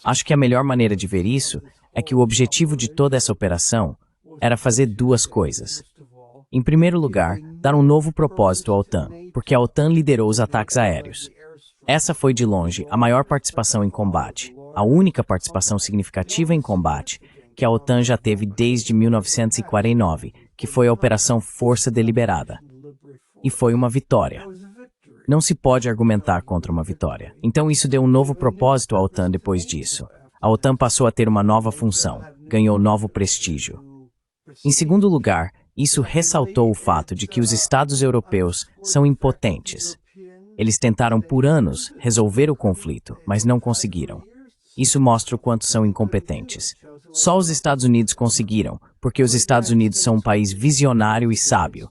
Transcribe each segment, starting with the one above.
Acho que a melhor maneira de ver isso é que o objetivo de toda essa operação era fazer duas coisas. Em primeiro lugar, dar um novo propósito à OTAN, porque a OTAN liderou os ataques aéreos. Essa foi, de longe, a maior participação em combate, a única participação significativa em combate que a OTAN já teve desde 1949, que foi a Operação Força Deliberada. E foi uma vitória. Não se pode argumentar contra uma vitória. Então isso deu um novo propósito à OTAN depois disso. A OTAN passou a ter uma nova função, ganhou novo prestígio. Em segundo lugar, isso ressaltou o fato de que os Estados europeus são impotentes. Eles tentaram por anos resolver o conflito, mas não conseguiram. Isso mostra o quanto são incompetentes. Só os Estados Unidos conseguiram, porque os Estados Unidos são um país visionário e sábio.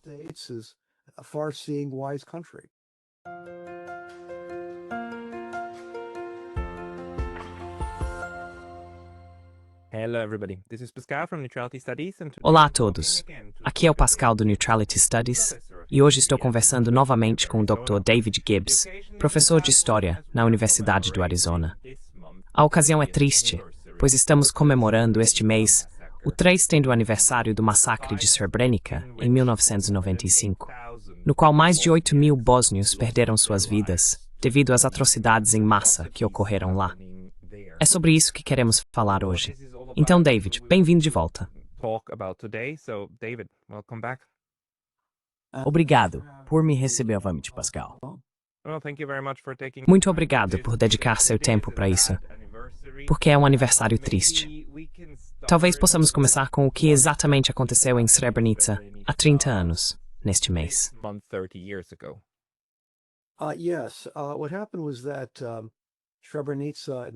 Olá a todos, aqui é o Pascal do Neutrality Studies e hoje estou conversando novamente com o Dr. David Gibbs, professor de História na Universidade do Arizona. A ocasião é triste, pois estamos comemorando este mês o 3º aniversário do massacre de Srebrenica em 1995, no qual mais de 8.000 bósnios perderam suas vidas devido às atrocidades em massa que ocorreram lá. É sobre isso que queremos falar hoje. Então, David, bem-vindo de volta. Obrigado por me receber novamente, Pascal. Muito obrigado por dedicar seu tempo para isso, porque é um aniversário triste. Talvez possamos começar com o que exatamente aconteceu em Srebrenica há 30 anos, neste mês.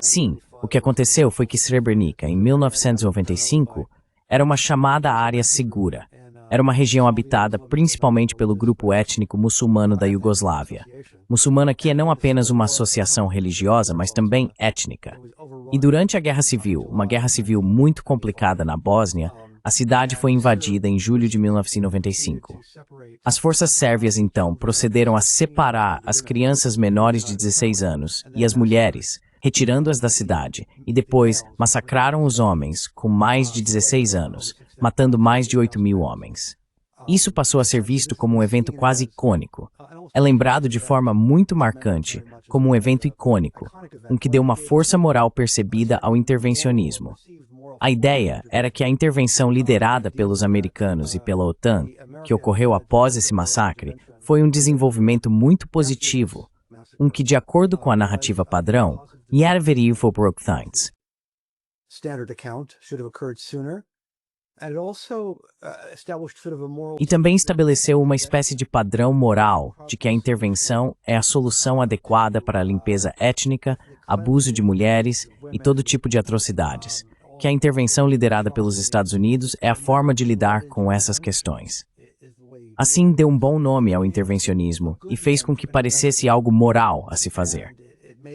Sim, o que aconteceu foi que Srebrenica, em 1995, era uma chamada área segura. Era uma região habitada principalmente pelo grupo étnico muçulmano da Iugoslávia. Muçulmano aqui é não apenas uma associação religiosa, mas também étnica. E durante a Guerra Civil, uma guerra civil muito complicada na Bósnia, a cidade foi invadida em julho de 1995. As forças sérvias, então, procederam a separar as crianças menores de 16 anos e as mulheres, retirando-as da cidade, e depois massacraram os homens com mais de 16 anos, matando mais de 8.000 homens. Isso passou a ser visto como um evento quase icônico. É lembrado de forma muito marcante como um evento icônico, um que deu uma força moral percebida ao intervencionismo. A ideia era que a intervenção liderada pelos americanos e pela OTAN, que ocorreu após esse massacre, foi um desenvolvimento muito positivo, um que, de acordo com a narrativa padrão, Järveri for Brookthines. E também estabeleceu uma espécie de padrão moral de que a intervenção é a solução adequada para a limpeza étnica, abuso de mulheres e todo tipo de atrocidades, que a intervenção liderada pelos Estados Unidos é a forma de lidar com essas questões. Assim, deu um bom nome ao intervencionismo e fez com que parecesse algo moral a se fazer.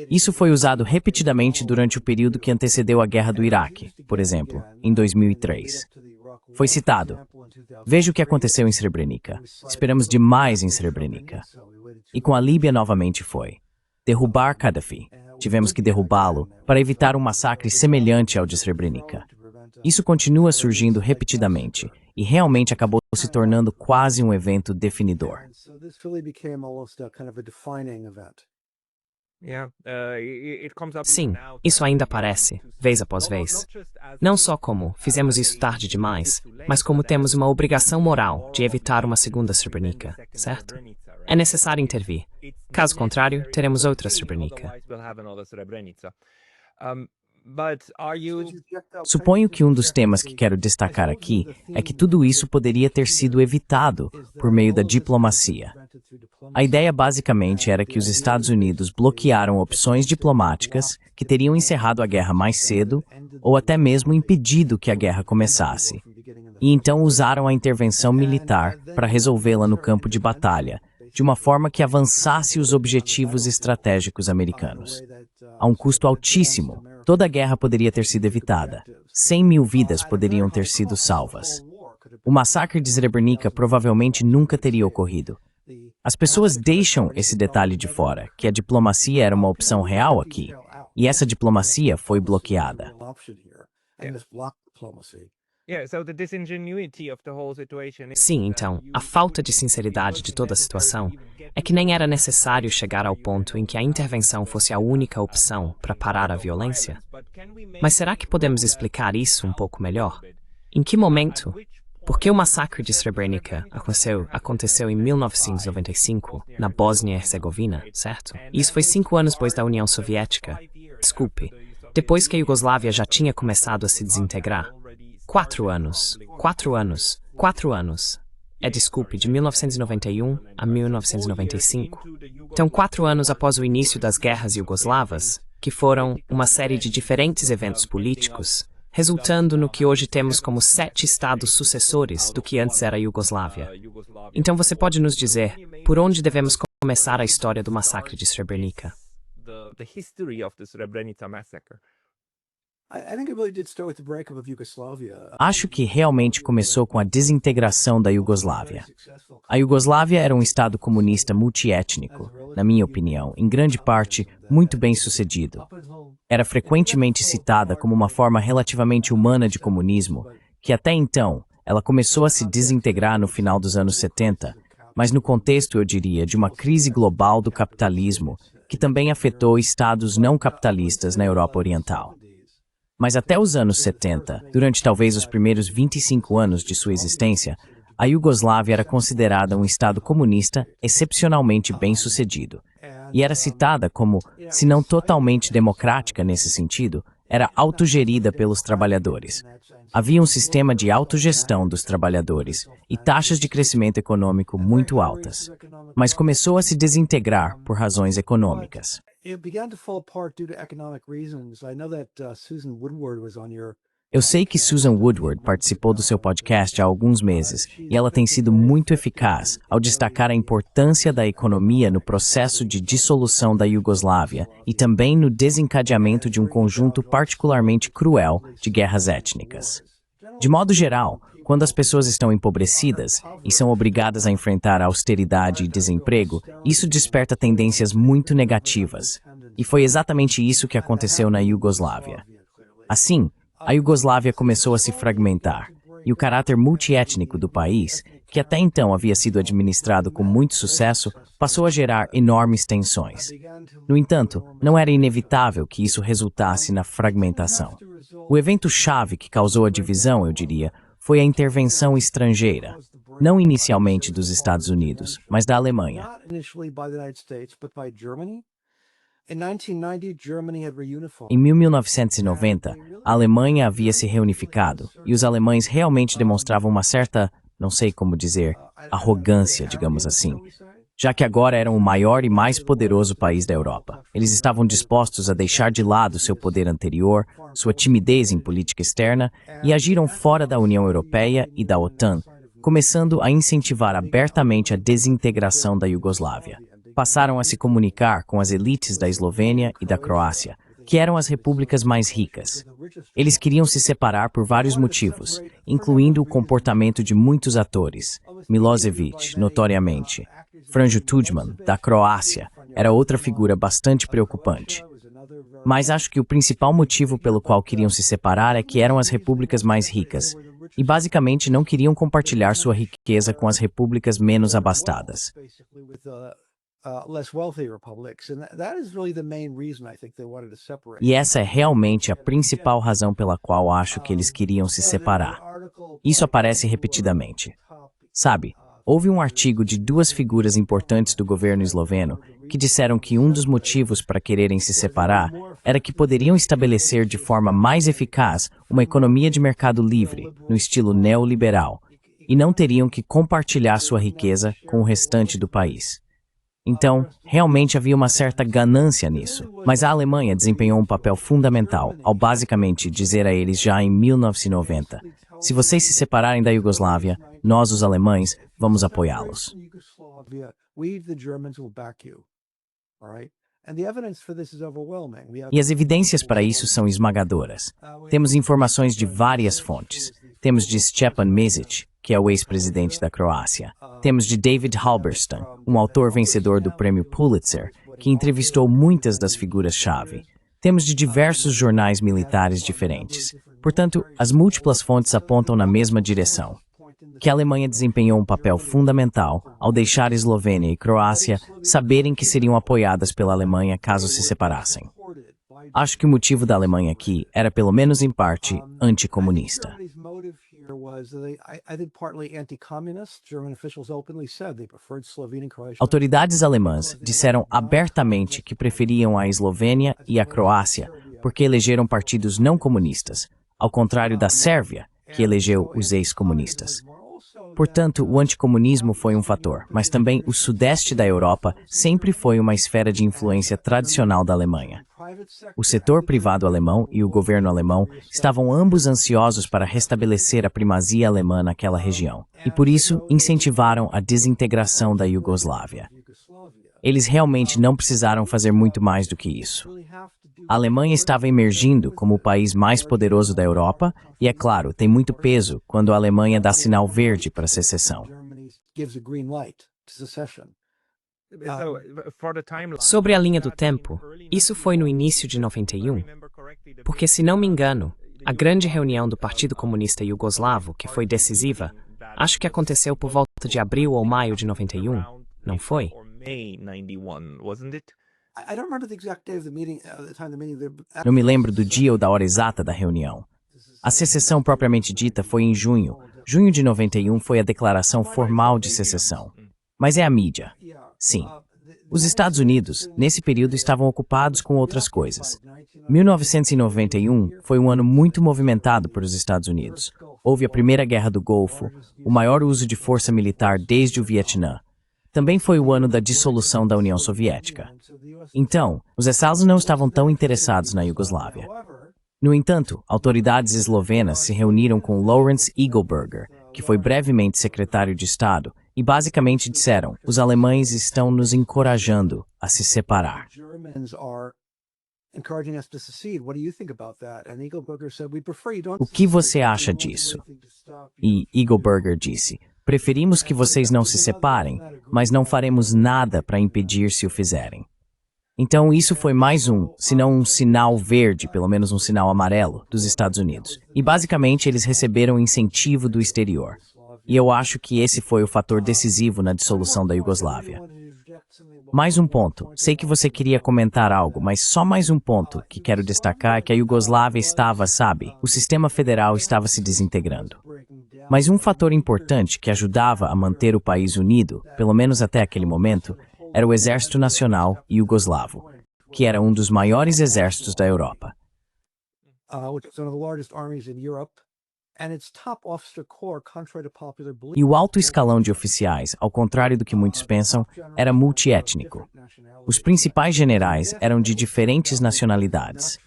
Isso foi usado repetidamente durante o período que antecedeu a Guerra do Iraque, por exemplo, em 2003. Foi citado: "Veja o que aconteceu em Srebrenica. Esperamos demais em Srebrenica." E com a Líbia novamente foi: derrubar Gaddafi. Tivemos que derrubá-lo para evitar um massacre semelhante ao de Srebrenica. Isso continua surgindo repetidamente e realmente acabou se tornando quase um evento definidor. Sim, isso ainda aparece, vez após vez. Não só como fizemos isso tarde demais, mas como temos uma obrigação moral de evitar uma segunda Srebrenica, certo? É necessário intervir. Caso contrário, teremos outra Srebrenica. Suponho que um dos temas que quero destacar aqui é que tudo isso poderia ter sido evitado por meio da diplomacia. A ideia basicamente era que os Estados Unidos bloquearam opções diplomáticas que teriam encerrado a guerra mais cedo ou até mesmo impedido que a guerra começasse. E então usaram a intervenção militar para resolvê-la no campo de batalha, de uma forma que avançasse os objetivos estratégicos americanos. A um custo altíssimo, toda a guerra poderia ter sido evitada. 100.000 vidas poderiam ter sido salvas. O massacre de Srebrenica provavelmente nunca teria ocorrido. As pessoas deixam esse detalhe de fora, que a diplomacia era uma opção real aqui, e essa diplomacia foi bloqueada. Sim, então, a falta de sinceridade de toda a situação é que nem era necessário chegar ao ponto em que a intervenção fosse a única opção para parar a violência. Mas será que podemos explicar isso um pouco melhor? Em que momento? Por que o massacre de Srebrenica aconteceu em 1995, na Bósnia e Herzegovina, certo? E isso foi 5 anos depois da União Soviética. Desculpe, depois que a Iugoslávia já tinha começado a se desintegrar. 4 anos. Desculpe, de 1991 a 1995. Então, 4 anos após o início das guerras iugoslavas, que foram uma série de diferentes eventos políticos, resultando no que hoje temos como 7 estados sucessores do que antes era a Iugoslávia. Então você pode nos dizer por onde devemos começar a história do massacre de Srebrenica? Acho que realmente começou com a desintegração da Iugoslávia. A Iugoslávia era um estado comunista multiétnico, na minha opinião, em grande parte muito bem sucedido. Era frequentemente citada como uma forma relativamente humana de comunismo, que até então ela começou a se desintegrar no final dos anos 70, mas no contexto, eu diria, de uma crise global do capitalismo, que também afetou estados não capitalistas na Europa Oriental. Mas até os anos 70, durante talvez os primeiros 25 anos de sua existência, a Iugoslávia era considerada um estado comunista excepcionalmente bem-sucedido. E era citada como, se não totalmente democrática nesse sentido, era autogerida pelos trabalhadores. Havia um sistema de autogestão dos trabalhadores e taxas de crescimento econômico muito altas. Mas começou a se desintegrar por razões econômicas. Eu sei que Susan Woodward participou do seu podcast há alguns meses e ela tem sido muito eficaz ao destacar a importância da economia no processo de dissolução da Iugoslávia e também no desencadeamento de um conjunto particularmente cruel de guerras étnicas. De modo geral, quando as pessoas estão empobrecidas e são obrigadas a enfrentar austeridade e desemprego, isso desperta tendências muito negativas. E foi exatamente isso que aconteceu na Iugoslávia. Assim, a Iugoslávia começou a se fragmentar, e o caráter multiétnico do país, que até então havia sido administrado com muito sucesso, passou a gerar enormes tensões. No entanto, não era inevitável que isso resultasse na fragmentação. O evento-chave que causou a divisão, eu diria, foi a intervenção estrangeira, não inicialmente dos Estados Unidos, mas da Alemanha. Em 1990, a Alemanha havia se reunificado e os alemães realmente demonstravam uma certa, não sei como dizer, arrogância, digamos assim, já que agora eram o maior e mais poderoso país da Europa. Eles estavam dispostos a deixar de lado seu poder anterior, sua timidez em política externa e agiram fora da União Europeia e da OTAN, começando a incentivar abertamente a desintegração da Iugoslávia. Passaram a se comunicar com as elites da Eslovênia e da Croácia, que eram as repúblicas mais ricas. Eles queriam se separar por vários motivos, incluindo o comportamento de muitos atores. Milosevic, notoriamente. Franjo Tudjman, da Croácia, era outra figura bastante preocupante. Mas acho que o principal motivo pelo qual queriam se separar é que eram as repúblicas mais ricas, e basicamente não queriam compartilhar sua riqueza com as repúblicas menos abastadas. E essa é realmente a principal razão pela qual acho que eles queriam se separar. Isso aparece repetidamente. Sabe, houve um artigo de 2 figuras importantes do governo esloveno que disseram que um dos motivos para quererem se separar era que poderiam estabelecer de forma mais eficaz uma economia de mercado livre, no estilo neoliberal, e não teriam que compartilhar sua riqueza com o restante do país. Então, realmente havia uma certa ganância nisso, mas a Alemanha desempenhou um papel fundamental ao basicamente dizer a eles já em 1990, se vocês se separarem da Iugoslávia, nós, os alemães, vamos apoiá-los. E as evidências para isso são esmagadoras. Temos informações de várias fontes. Temos de Stjepan Mesic, que é o ex-presidente da Croácia. Temos de David Halberstam, um autor vencedor do prêmio Pulitzer, que entrevistou muitas das figuras-chave. Temos de diversos jornais militares diferentes. Portanto, as múltiplas fontes apontam na mesma direção. Que a Alemanha desempenhou um papel fundamental ao deixar Eslovênia e Croácia saberem que seriam apoiadas pela Alemanha caso se separassem. Acho que o motivo da Alemanha aqui era, pelo menos em parte, anticomunista. Autoridades alemãs disseram abertamente que preferiam a Eslovênia e a Croácia porque elegeram partidos não comunistas, ao contrário da Sérvia, que elegeu os ex-comunistas. Portanto, o anticomunismo foi um fator, mas também o sudeste da Europa sempre foi uma esfera de influência tradicional da Alemanha. O setor privado alemão e o governo alemão estavam ambos ansiosos para restabelecer a primazia alemã naquela região, e por isso incentivaram a desintegração da Iugoslávia. Eles realmente não precisaram fazer muito mais do que isso. A Alemanha estava emergindo como o país mais poderoso da Europa e, é claro, tem muito peso quando a Alemanha dá sinal verde para a secessão. Sobre a linha do tempo, isso foi no início de 91, porque, se não me engano, a grande reunião do Partido Comunista Iugoslavo, que foi decisiva, acho que aconteceu por volta de abril ou maio de 91, não foi? Não me lembro do dia ou da hora exata da reunião. A secessão propriamente dita foi em junho. Junho de 91 foi a declaração formal de secessão. Mas é a mídia. Sim. Os Estados Unidos, nesse período, estavam ocupados com outras coisas. 1991 foi um ano muito movimentado para os Estados Unidos. Houve a Primeira Guerra do Golfo, o maior uso de força militar desde o Vietnã. Também foi o ano da dissolução da União Soviética. Então, os Estados não estavam tão interessados na Iugoslávia. No entanto, autoridades eslovenas se reuniram com Lawrence Eagleburger, que foi brevemente secretário de Estado, e basicamente disseram: os alemães estão nos encorajando a se separar. O que você acha disso? E Eagleburger disse: preferimos que vocês não se separem, mas não faremos nada para impedir se o fizerem. Então isso foi mais se não um sinal verde, pelo menos um sinal amarelo, dos Estados Unidos. E basicamente eles receberam incentivo do exterior. E eu acho que esse foi o fator decisivo na dissolução da Iugoslávia. Mais um ponto. Sei que você queria comentar algo, mas só mais um ponto que quero destacar é que a Iugoslávia estava, o sistema federal estava se desintegrando. Mas um fator importante que ajudava a manter o país unido, pelo menos até aquele momento, era o Exército Nacional Iugoslavo, que era um dos maiores exércitos da Europa. E o alto escalão de oficiais, ao contrário do que muitos pensam, era multiétnico. Os principais generais eram de diferentes nacionalidades.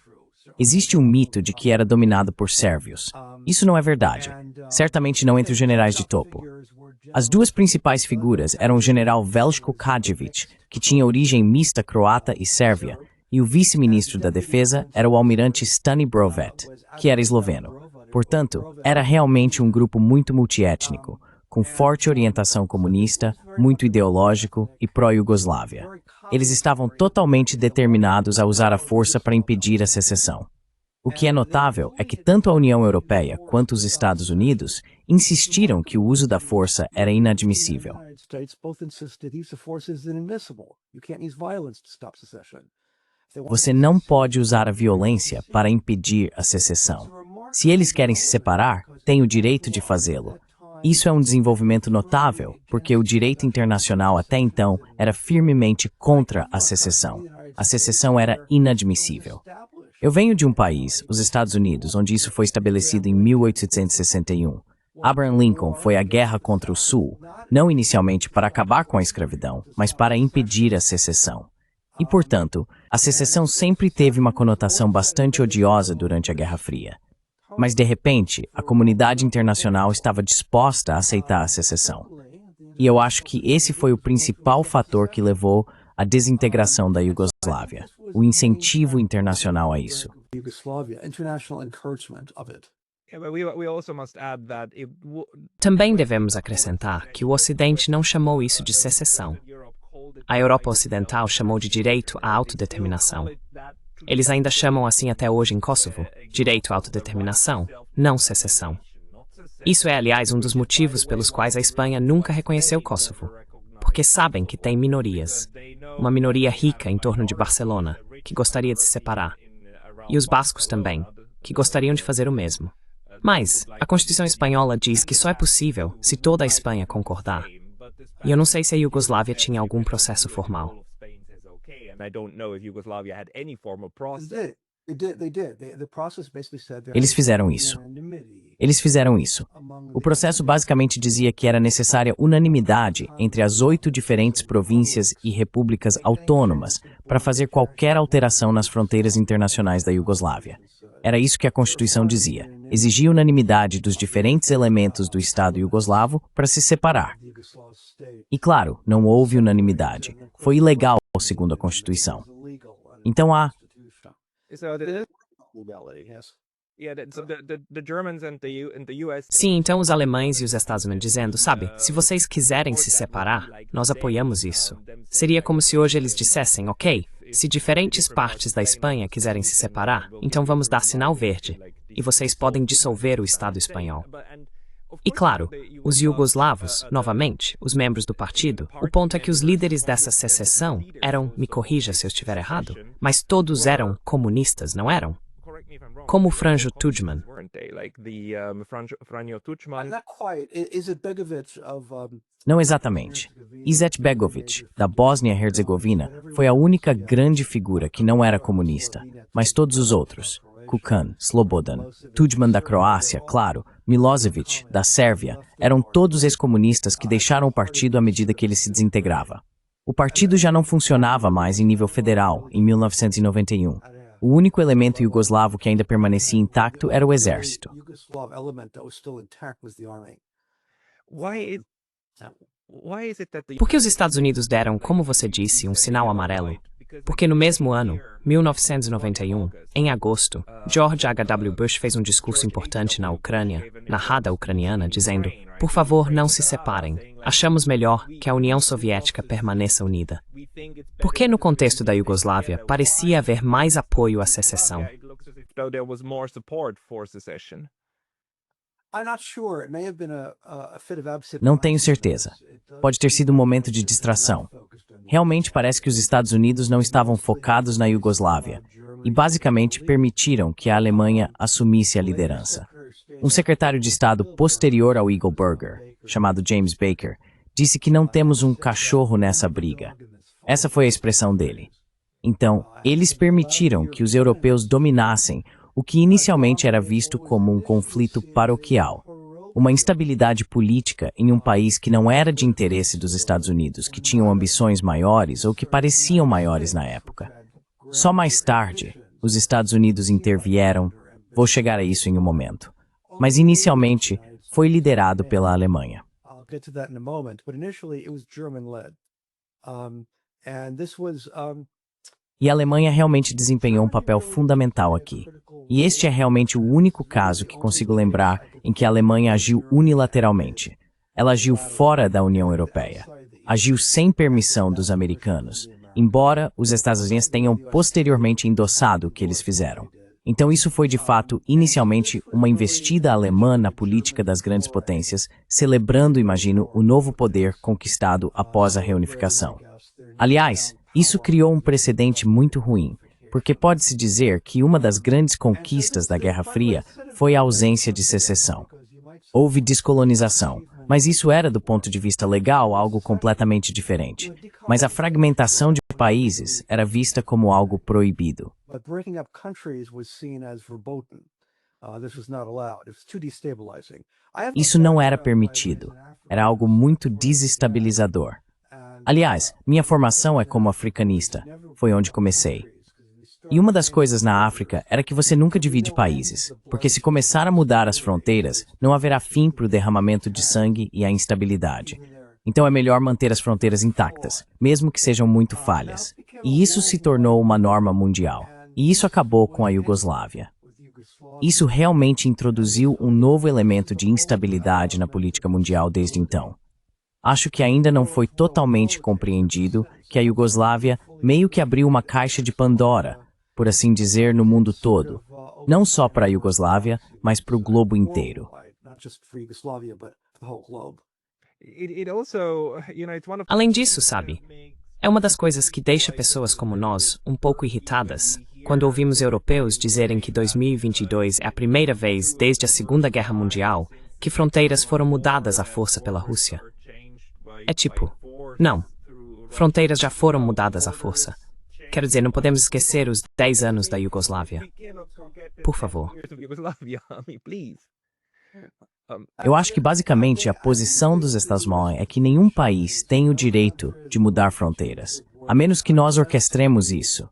Existe um mito de que era dominado por sérvios. Isso não é verdade. Certamente não entre os generais de topo. As duas principais figuras eram o general Veljko Kadijević, que tinha origem mista croata e sérvia, e o vice-ministro da defesa era o almirante Stani Brovet, que era esloveno. Portanto, era realmente um grupo muito multiétnico, com forte orientação comunista, muito ideológico e pró-Iugoslávia. Eles estavam totalmente determinados a usar a força para impedir a secessão. O que é notável é que tanto a União Europeia quanto os Estados Unidos insistiram que o uso da força era inadmissível. Você não pode usar a violência para impedir a secessão. Se eles querem se separar, têm o direito de fazê-lo. Isso é um desenvolvimento notável, porque o direito internacional até então era firmemente contra a secessão. A secessão era inadmissível. Eu venho de um país, os Estados Unidos, onde isso foi estabelecido em 1861. Abraham Lincoln foi à guerra contra o Sul, não inicialmente para acabar com a escravidão, mas para impedir a secessão. E, portanto, a secessão sempre teve uma conotação bastante odiosa durante a Guerra Fria. Mas, de repente, a comunidade internacional estava disposta a aceitar a secessão. E eu acho que esse foi o principal fator que levou à desintegração da Iugoslávia, o incentivo internacional a isso. Também devemos acrescentar que o Ocidente não chamou isso de secessão. A Europa Ocidental chamou de direito à autodeterminação. Eles ainda chamam assim até hoje em Kosovo, direito à autodeterminação, não secessão. Isso é, aliás, um dos motivos pelos quais a Espanha nunca reconheceu Kosovo, porque sabem que tem minorias. Uma minoria rica em torno de Barcelona, que gostaria de se separar. E os bascos também, que gostariam de fazer o mesmo. Mas a Constituição Espanhola diz que só é possível se toda a Espanha concordar. E eu não sei se a Iugoslávia tinha algum processo formal. Eles fizeram isso. Eles fizeram isso. O processo basicamente dizia que era necessária unanimidade entre as 8 diferentes províncias e repúblicas autônomas para fazer qualquer alteração nas fronteiras internacionais da Iugoslávia. Era isso que a Constituição dizia. Exigia unanimidade dos diferentes elementos do Estado iugoslavo para se separar. E claro, não houve unanimidade. Foi ilegal, segundo a Constituição. Então há... Sim, então os alemães e os Estados Unidos dizendo, sabe, se vocês quiserem se separar, nós apoiamos isso. Seria como se hoje eles dissessem, ok, se diferentes partes da Espanha quiserem se separar, então vamos dar sinal verde, e vocês podem dissolver o Estado espanhol. E claro, os iugoslavos, novamente, os membros do partido, o ponto é que os líderes dessa secessão eram, me corrija se eu estiver errado, mas todos eram comunistas, não eram? Como Franjo Tudjman. Não exatamente. Izetbegović, da Bósnia-Herzegovina, foi a única grande figura que não era comunista, mas todos os outros, Kukan, Slobodan, Tudjman da Croácia, claro, Milosevic, da Sérvia, eram todos ex-comunistas que deixaram o partido à medida que ele se desintegrava. O partido já não funcionava mais em nível federal, em 1991. O único elemento iugoslavo que ainda permanecia intacto era o exército. Por que os Estados Unidos deram, como você disse, um sinal amarelo? Porque no mesmo ano, 1991, em agosto, George H.W. Bush fez um discurso importante na Ucrânia, na Rada Ucraniana, dizendo, por favor, não se separem. Achamos melhor que a União Soviética permaneça unida. Por que no contexto da Iugoslávia parecia haver mais apoio à secessão? Não tenho certeza. Pode ter sido um momento de distração. Realmente parece que os Estados Unidos não estavam focados na Iugoslávia e basicamente permitiram que a Alemanha assumisse a liderança. Um secretário de Estado posterior ao Eagle Burger, chamado James Baker, disse que não temos um cachorro nessa briga. Essa foi a expressão dele. Então, eles permitiram que os europeus dominassem o que inicialmente era visto como um conflito paroquial, uma instabilidade política em um país que não era de interesse dos Estados Unidos, que tinham ambições maiores ou que pareciam maiores na época. Só mais tarde, os Estados Unidos intervieram, vou chegar a isso em um momento, mas inicialmente foi liderado pela Alemanha. E a Alemanha realmente desempenhou um papel fundamental aqui. E este é realmente o único caso que consigo lembrar em que a Alemanha agiu unilateralmente. Ela agiu fora da União Europeia. Agiu sem permissão dos americanos, embora os Estados Unidos tenham posteriormente endossado o que eles fizeram. Então isso foi de fato, inicialmente, uma investida alemã na política das grandes potências, celebrando, imagino, o novo poder conquistado após a reunificação. Aliás, isso criou um precedente muito ruim, porque pode-se dizer que uma das grandes conquistas da Guerra Fria foi a ausência de secessão. Houve descolonização, mas isso era, do ponto de vista legal, algo completamente diferente. Mas a fragmentação de países era vista como algo proibido. Isso não era permitido. Era algo muito desestabilizador. Aliás, minha formação é como africanista. Foi onde comecei. E uma das coisas na África era que você nunca divide países, porque se começar a mudar as fronteiras, não haverá fim para o derramamento de sangue e a instabilidade. Então é melhor manter as fronteiras intactas, mesmo que sejam muito falhas. E isso se tornou uma norma mundial. E isso acabou com a Iugoslávia. Isso realmente introduziu um novo elemento de instabilidade na política mundial desde então. Acho que ainda não foi totalmente compreendido que a Iugoslávia meio que abriu uma caixa de Pandora, por assim dizer, no mundo todo, não só para a Iugoslávia, mas para o globo inteiro. Além disso, sabe, é uma das coisas que deixa pessoas como nós um pouco irritadas quando ouvimos europeus dizerem que 2022 é a primeira vez desde a Segunda Guerra Mundial que fronteiras foram mudadas à força pela Rússia. É tipo, não, fronteiras já foram mudadas à força. Quero dizer, não podemos esquecer os 10 anos da Iugoslávia. Por favor. Eu acho que basicamente a posição dos Estados-membros é que nenhum país tem o direito de mudar fronteiras, a menos que nós orquestremos isso,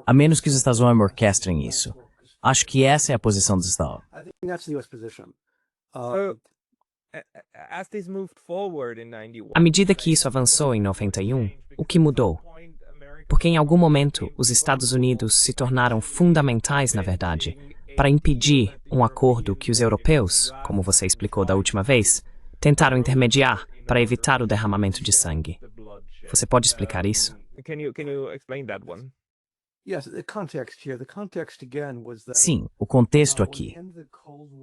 a menos que os Estados-membros orquestrem isso. Acho que essa é a posição dos Estados. À medida que isso avançou em 91, o que mudou? Porque em algum momento os Estados Unidos se tornaram fundamentais, na verdade, para impedir um acordo que os europeus, como você explicou da última vez, tentaram intermediar para evitar o derramamento de sangue. Você pode explicar isso? Sim, o contexto aqui.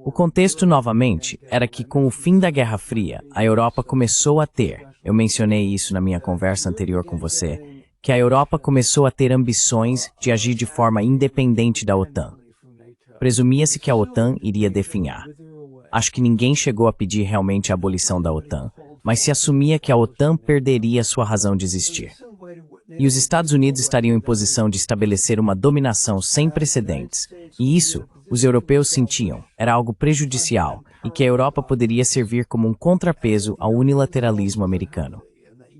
O contexto, novamente, era que com o fim da Guerra Fria, a Europa começou a ter, eu mencionei isso na minha conversa anterior com você, que a Europa começou a ter ambições de agir de forma independente da OTAN. Presumia-se que a OTAN iria definhar. Acho que ninguém chegou a pedir realmente a abolição da OTAN, mas se assumia que a OTAN perderia sua razão de existir. E os Estados Unidos estariam em posição de estabelecer uma dominação sem precedentes. E isso, os europeus sentiam, era algo prejudicial e que a Europa poderia servir como um contrapeso ao unilateralismo americano.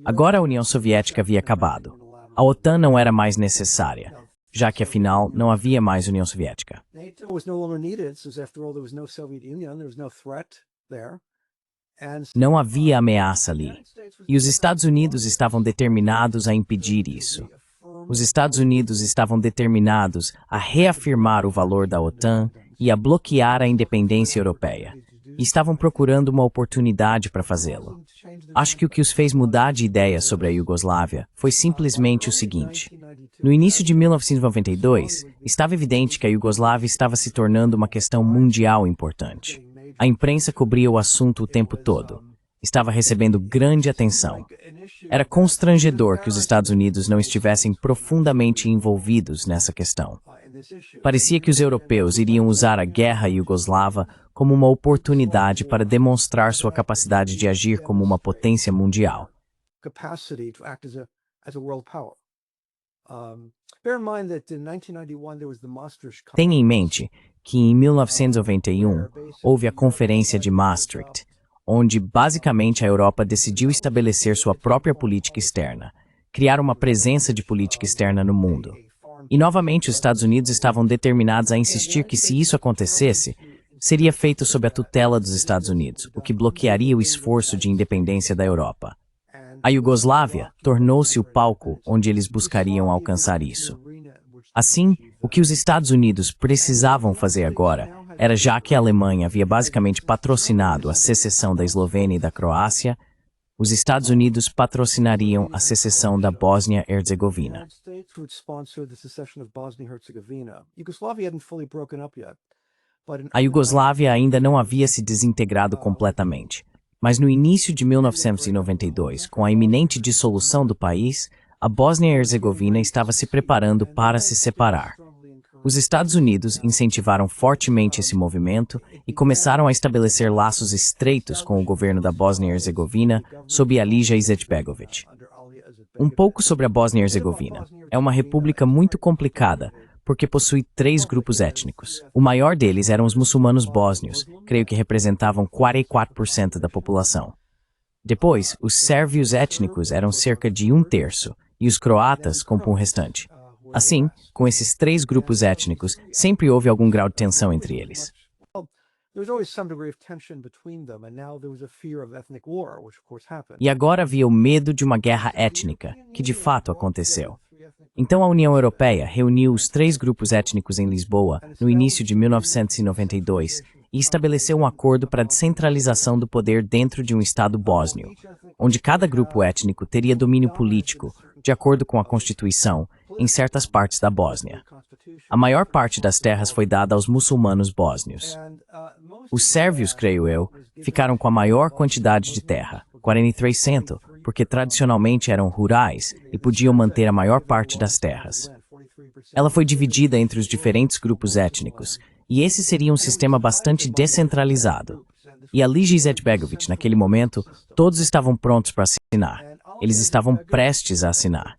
Agora a União Soviética havia acabado. A OTAN não era mais necessária, já que afinal não havia mais União Soviética. Não havia ameaça ali. E os Estados Unidos estavam determinados a impedir isso. Os Estados Unidos estavam determinados a reafirmar o valor da OTAN e a bloquear a independência europeia. E estavam procurando uma oportunidade para fazê-lo. Acho que o que os fez mudar de ideia sobre a Iugoslávia foi simplesmente o seguinte. No início de 1992, estava evidente que a Iugoslávia estava se tornando uma questão mundial importante. A imprensa cobria o assunto o tempo todo. Estava recebendo grande atenção. Era constrangedor que os Estados Unidos não estivessem profundamente envolvidos nessa questão. Parecia que os europeus iriam usar a guerra iugoslava como uma oportunidade para demonstrar sua capacidade de agir como uma potência mundial. Tenha em mente que em 1991 houve a Conferência de Maastricht, onde basicamente a Europa decidiu estabelecer sua própria política externa, criar uma presença de política externa no mundo. E novamente os Estados Unidos estavam determinados a insistir que se isso acontecesse, seria feito sob a tutela dos Estados Unidos, o que bloquearia o esforço de independência da Europa. A Iugoslávia tornou-se o palco onde eles buscariam alcançar isso. Assim, o que os Estados Unidos precisavam fazer agora era, já que a Alemanha havia basicamente patrocinado a secessão da Eslovênia e da Croácia, os Estados Unidos patrocinariam a secessão da Bósnia-Herzegovina. A Iugoslávia ainda não havia se desintegrado completamente, mas no início de 1992, com a iminente dissolução do país, a Bósnia-Herzegovina estava se preparando para se separar. Os Estados Unidos incentivaram fortemente esse movimento e começaram a estabelecer laços estreitos com o governo da Bósnia-Herzegovina sob Alija Izetbegović. Um pouco sobre a Bósnia-Herzegovina. É uma república muito complicada, porque possui 3 grupos étnicos. O maior deles eram os muçulmanos bósnios, creio que representavam 44% da população. Depois, os sérvios étnicos eram cerca de 1/3, e os croatas compõem o restante. Assim, com esses 3 grupos étnicos, sempre houve algum grau de tensão entre eles. E agora havia o medo de uma guerra étnica, que de fato aconteceu. Então a União Europeia reuniu os 3 grupos étnicos em Lisboa no início de 1992 e estabeleceu um acordo para a descentralização do poder dentro de um Estado bósnio, onde cada grupo étnico teria domínio político, de acordo com a Constituição, em certas partes da Bósnia. A maior parte das terras foi dada aos muçulmanos bósnios. Os sérvios, creio eu, ficaram com a maior quantidade de terra, 43%, porque tradicionalmente eram rurais e podiam manter a maior parte das terras. Ela foi dividida entre os diferentes grupos étnicos, e esse seria um sistema bastante descentralizado. E Ali Izetbegovic, naquele momento, todos estavam prontos para assinar. Eles estavam prestes a assinar.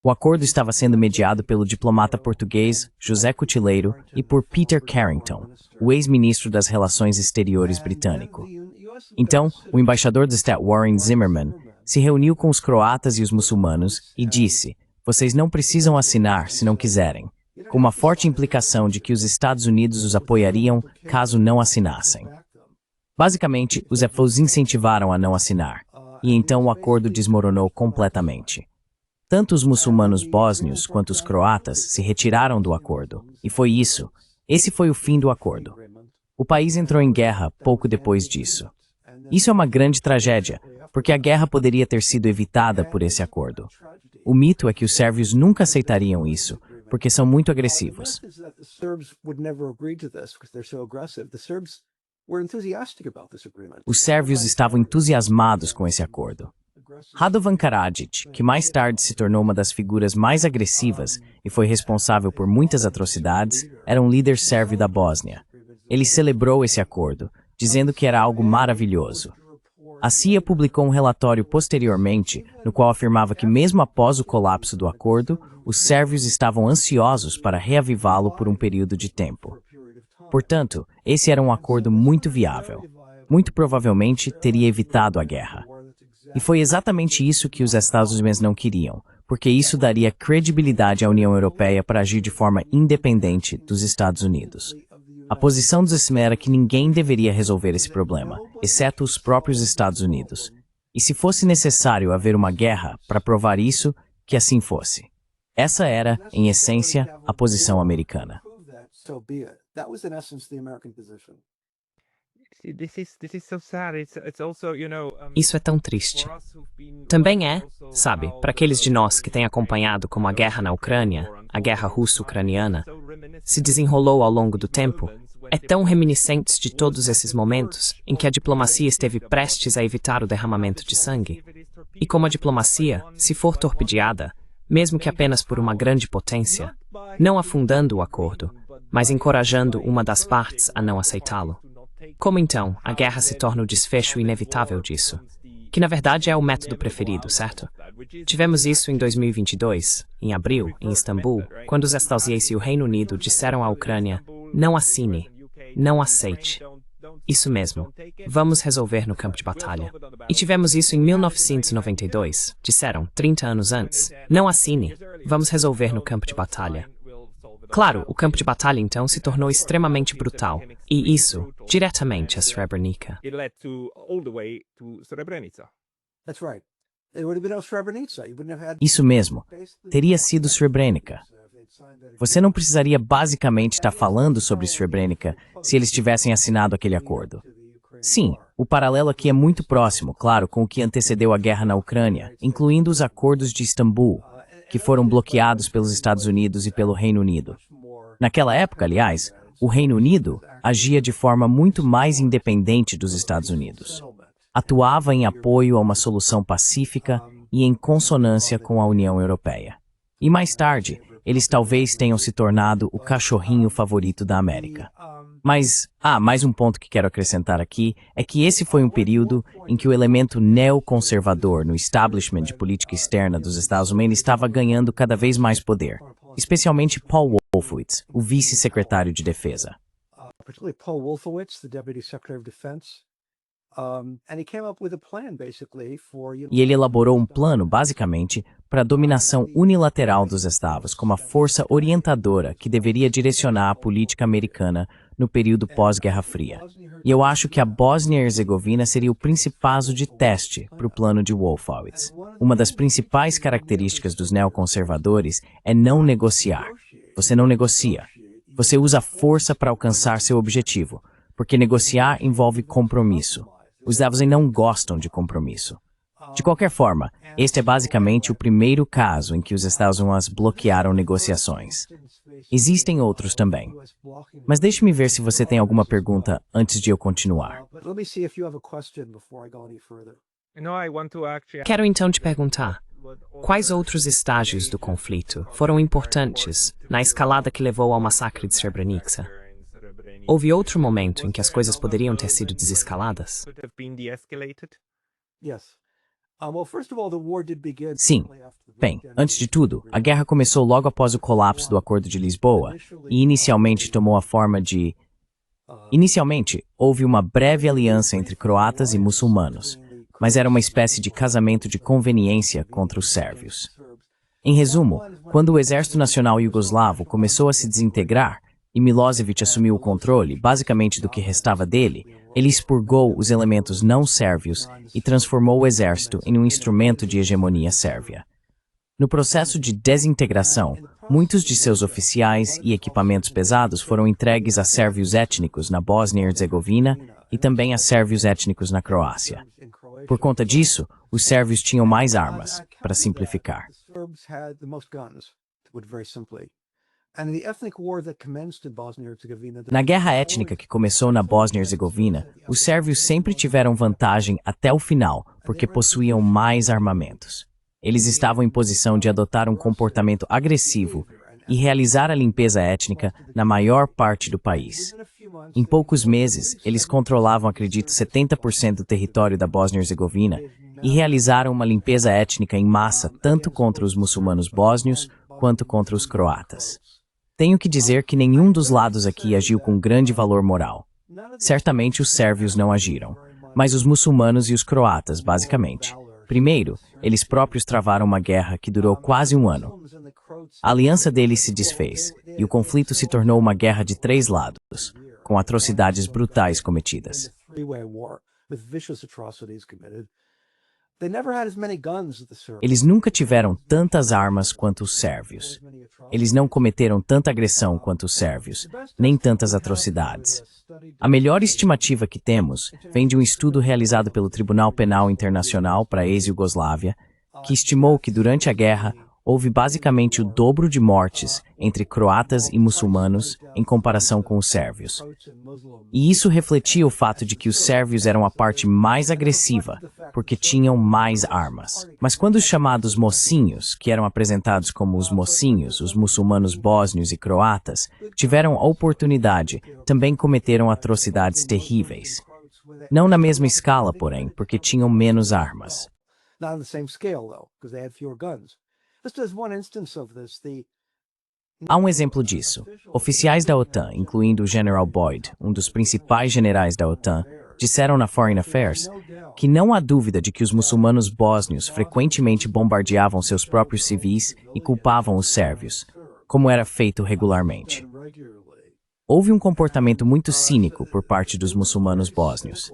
O acordo estava sendo mediado pelo diplomata português José Cutileiro e por Peter Carrington, o ex-ministro das Relações Exteriores britânico. Então, o embaixador do Estado Warren Zimmerman se reuniu com os croatas e os muçulmanos e disse: "Vocês não precisam assinar se não quiserem", com uma forte implicação de que os Estados Unidos os apoiariam caso não assinassem. Basicamente, os EFOs incentivaram a não assinar, e então o acordo desmoronou completamente. Tanto os muçulmanos bósnios quanto os croatas se retiraram do acordo, e foi isso. Esse foi o fim do acordo. O país entrou em guerra pouco depois disso. Isso é uma grande tragédia, porque a guerra poderia ter sido evitada por esse acordo. O mito é que os sérvios nunca aceitariam isso, porque são muito agressivos. Os sérvios estavam entusiasmados com esse acordo. Radovan Karadzic, que mais tarde se tornou uma das figuras mais agressivas e foi responsável por muitas atrocidades, era um líder sérvio da Bósnia. Ele celebrou esse acordo, dizendo que era algo maravilhoso. A CIA publicou um relatório posteriormente, no qual afirmava que mesmo após o colapso do acordo, os sérvios estavam ansiosos para reavivá-lo por um período de tempo. Portanto, esse era um acordo muito viável. Muito provavelmente teria evitado a guerra. E foi exatamente isso que os Estados Unidos não queriam, porque isso daria credibilidade à União Europeia para agir de forma independente dos Estados Unidos. A posição dos SM era que ninguém deveria resolver esse problema, exceto os próprios Estados Unidos. E se fosse necessário haver uma guerra para provar isso, que assim fosse. Essa era, em essência, a posição americana. Isso é tão triste. Também é, sabe, para aqueles de nós que têm acompanhado como a guerra na Ucrânia, a guerra russo-ucraniana, se desenrolou ao longo do tempo, é tão reminiscentes de todos esses momentos em que a diplomacia esteve prestes a evitar o derramamento de sangue. E como a diplomacia, se for torpedeada, mesmo que apenas por uma grande potência, não afundando o acordo, mas encorajando uma das partes a não aceitá-lo. Como então a guerra se torna o desfecho inevitável disso? Que na verdade é o método preferido, certo? Tivemos isso em 2022, em abril, em Istambul, quando os Estados Unidos e o Reino Unido disseram à Ucrânia: não assine, não aceite. Isso mesmo, vamos resolver no campo de batalha. E tivemos isso em 1992, disseram, 30 anos antes: não assine, vamos resolver no campo de batalha. Claro, o campo de batalha então se tornou extremamente brutal, e isso, diretamente a Srebrenica. Isso mesmo, teria sido Srebrenica. Você não precisaria basicamente estar falando sobre Srebrenica se eles tivessem assinado aquele acordo. Sim, o paralelo aqui é muito próximo, claro, com o que antecedeu a guerra na Ucrânia, incluindo os acordos de Istambul, que foram bloqueados pelos Estados Unidos e pelo Reino Unido. Naquela época, aliás, o Reino Unido agia de forma muito mais independente dos Estados Unidos. Atuava em apoio a uma solução pacífica e em consonância com a União Europeia. E mais tarde, eles talvez tenham se tornado o cachorrinho favorito da América. Mas, mais um ponto que quero acrescentar aqui é que esse foi um período em que o elemento neoconservador no establishment de política externa dos Estados Unidos estava ganhando cada vez mais poder, especialmente Paul Wolfowitz, o vice-secretário de Defesa. E ele elaborou um plano, basicamente, para a dominação unilateral dos Estados como a força orientadora que deveria direcionar a política americana no período pós-Guerra Fria. E eu acho que a Bósnia e Herzegovina seria o principal de teste para o plano de Wolfowitz. Uma das principais características dos neoconservadores é não negociar. Você não negocia. Você usa a força para alcançar seu objetivo, porque negociar envolve compromisso. Os Davosem não gostam de compromisso. De qualquer forma, este é basicamente o primeiro caso em que os Estados Unidos bloquearam negociações. Existem outros também. Mas deixe-me ver se você tem alguma pergunta antes de eu continuar. Quero então te perguntar, quais outros estágios do conflito foram importantes na escalada que levou ao massacre de Srebrenica? Houve outro momento em que as coisas poderiam ter sido desescaladas? Sim. Bem, antes de tudo, a guerra começou logo após o colapso do Acordo de Lisboa e inicialmente tomou a forma de... Inicialmente, houve uma breve aliança entre croatas e muçulmanos, mas era uma espécie de casamento de conveniência contra os sérvios. Em resumo, quando o Exército Nacional Iugoslavo começou a se desintegrar e Milosevic assumiu o controle, basicamente do que restava dele, ele expurgou os elementos não sérvios e transformou o exército em um instrumento de hegemonia sérvia. No processo de desintegração, muitos de seus oficiais e equipamentos pesados foram entregues a sérvios étnicos na Bósnia e Herzegovina e também a sérvios étnicos na Croácia. Por conta disso, os sérvios tinham mais armas, para simplificar. Na guerra étnica que começou na Bósnia e Herzegovina, os sérvios sempre tiveram vantagem até o final, porque possuíam mais armamentos. Eles estavam em posição de adotar um comportamento agressivo e realizar a limpeza étnica na maior parte do país. Em poucos meses, eles controlavam, acredito, 70% do território da Bósnia e Herzegovina e realizaram uma limpeza étnica em massa tanto contra os muçulmanos bósnios quanto contra os croatas. Tenho que dizer que nenhum dos lados aqui agiu com grande valor moral. Certamente os sérvios não agiram, mas os muçulmanos e os croatas, basicamente. Primeiro, eles próprios travaram uma guerra que durou quase um ano. A aliança deles se desfez, e o conflito se tornou uma guerra de 3 lados, com atrocidades brutais cometidas. Eles nunca tiveram tantas armas quanto os sérvios. Eles não cometeram tanta agressão quanto os sérvios, nem tantas atrocidades. A melhor estimativa que temos vem de um estudo realizado pelo Tribunal Penal Internacional para a ex-Iugoslávia, que estimou que durante a guerra houve basicamente o dobro de mortes entre croatas e muçulmanos em comparação com os sérvios. E isso refletia o fato de que os sérvios eram a parte mais agressiva, porque tinham mais armas. Mas quando os chamados mocinhos, que eram apresentados como os mocinhos, os muçulmanos bósnios e croatas, tiveram a oportunidade, também cometeram atrocidades terríveis. Não na mesma escala, porém, porque tinham menos armas. Há um exemplo disso. Oficiais da OTAN, incluindo o General Boyd, um dos principais generais da OTAN, disseram na Foreign Affairs que não há dúvida de que os muçulmanos bósnios frequentemente bombardeavam seus próprios civis e culpavam os sérvios, como era feito regularmente. Houve um comportamento muito cínico por parte dos muçulmanos bósnios.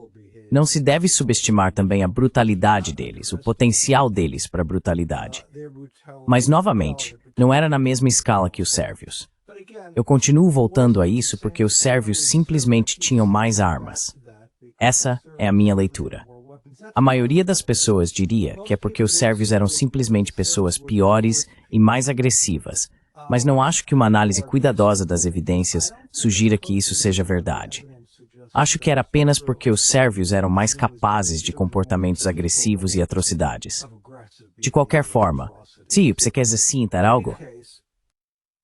Não se deve subestimar também a brutalidade deles, o potencial deles para a brutalidade. Mas, novamente, não era na mesma escala que os sérvios. Eu continuo voltando a isso porque os sérvios simplesmente tinham mais armas. Essa é a minha leitura. A maioria das pessoas diria que é porque os sérvios eram simplesmente pessoas piores e mais agressivas, mas não acho que uma análise cuidadosa das evidências sugira que isso seja verdade. Acho que era apenas porque os sérvios eram mais capazes de comportamentos agressivos e atrocidades. De qualquer forma, Tio, você quer citar algo?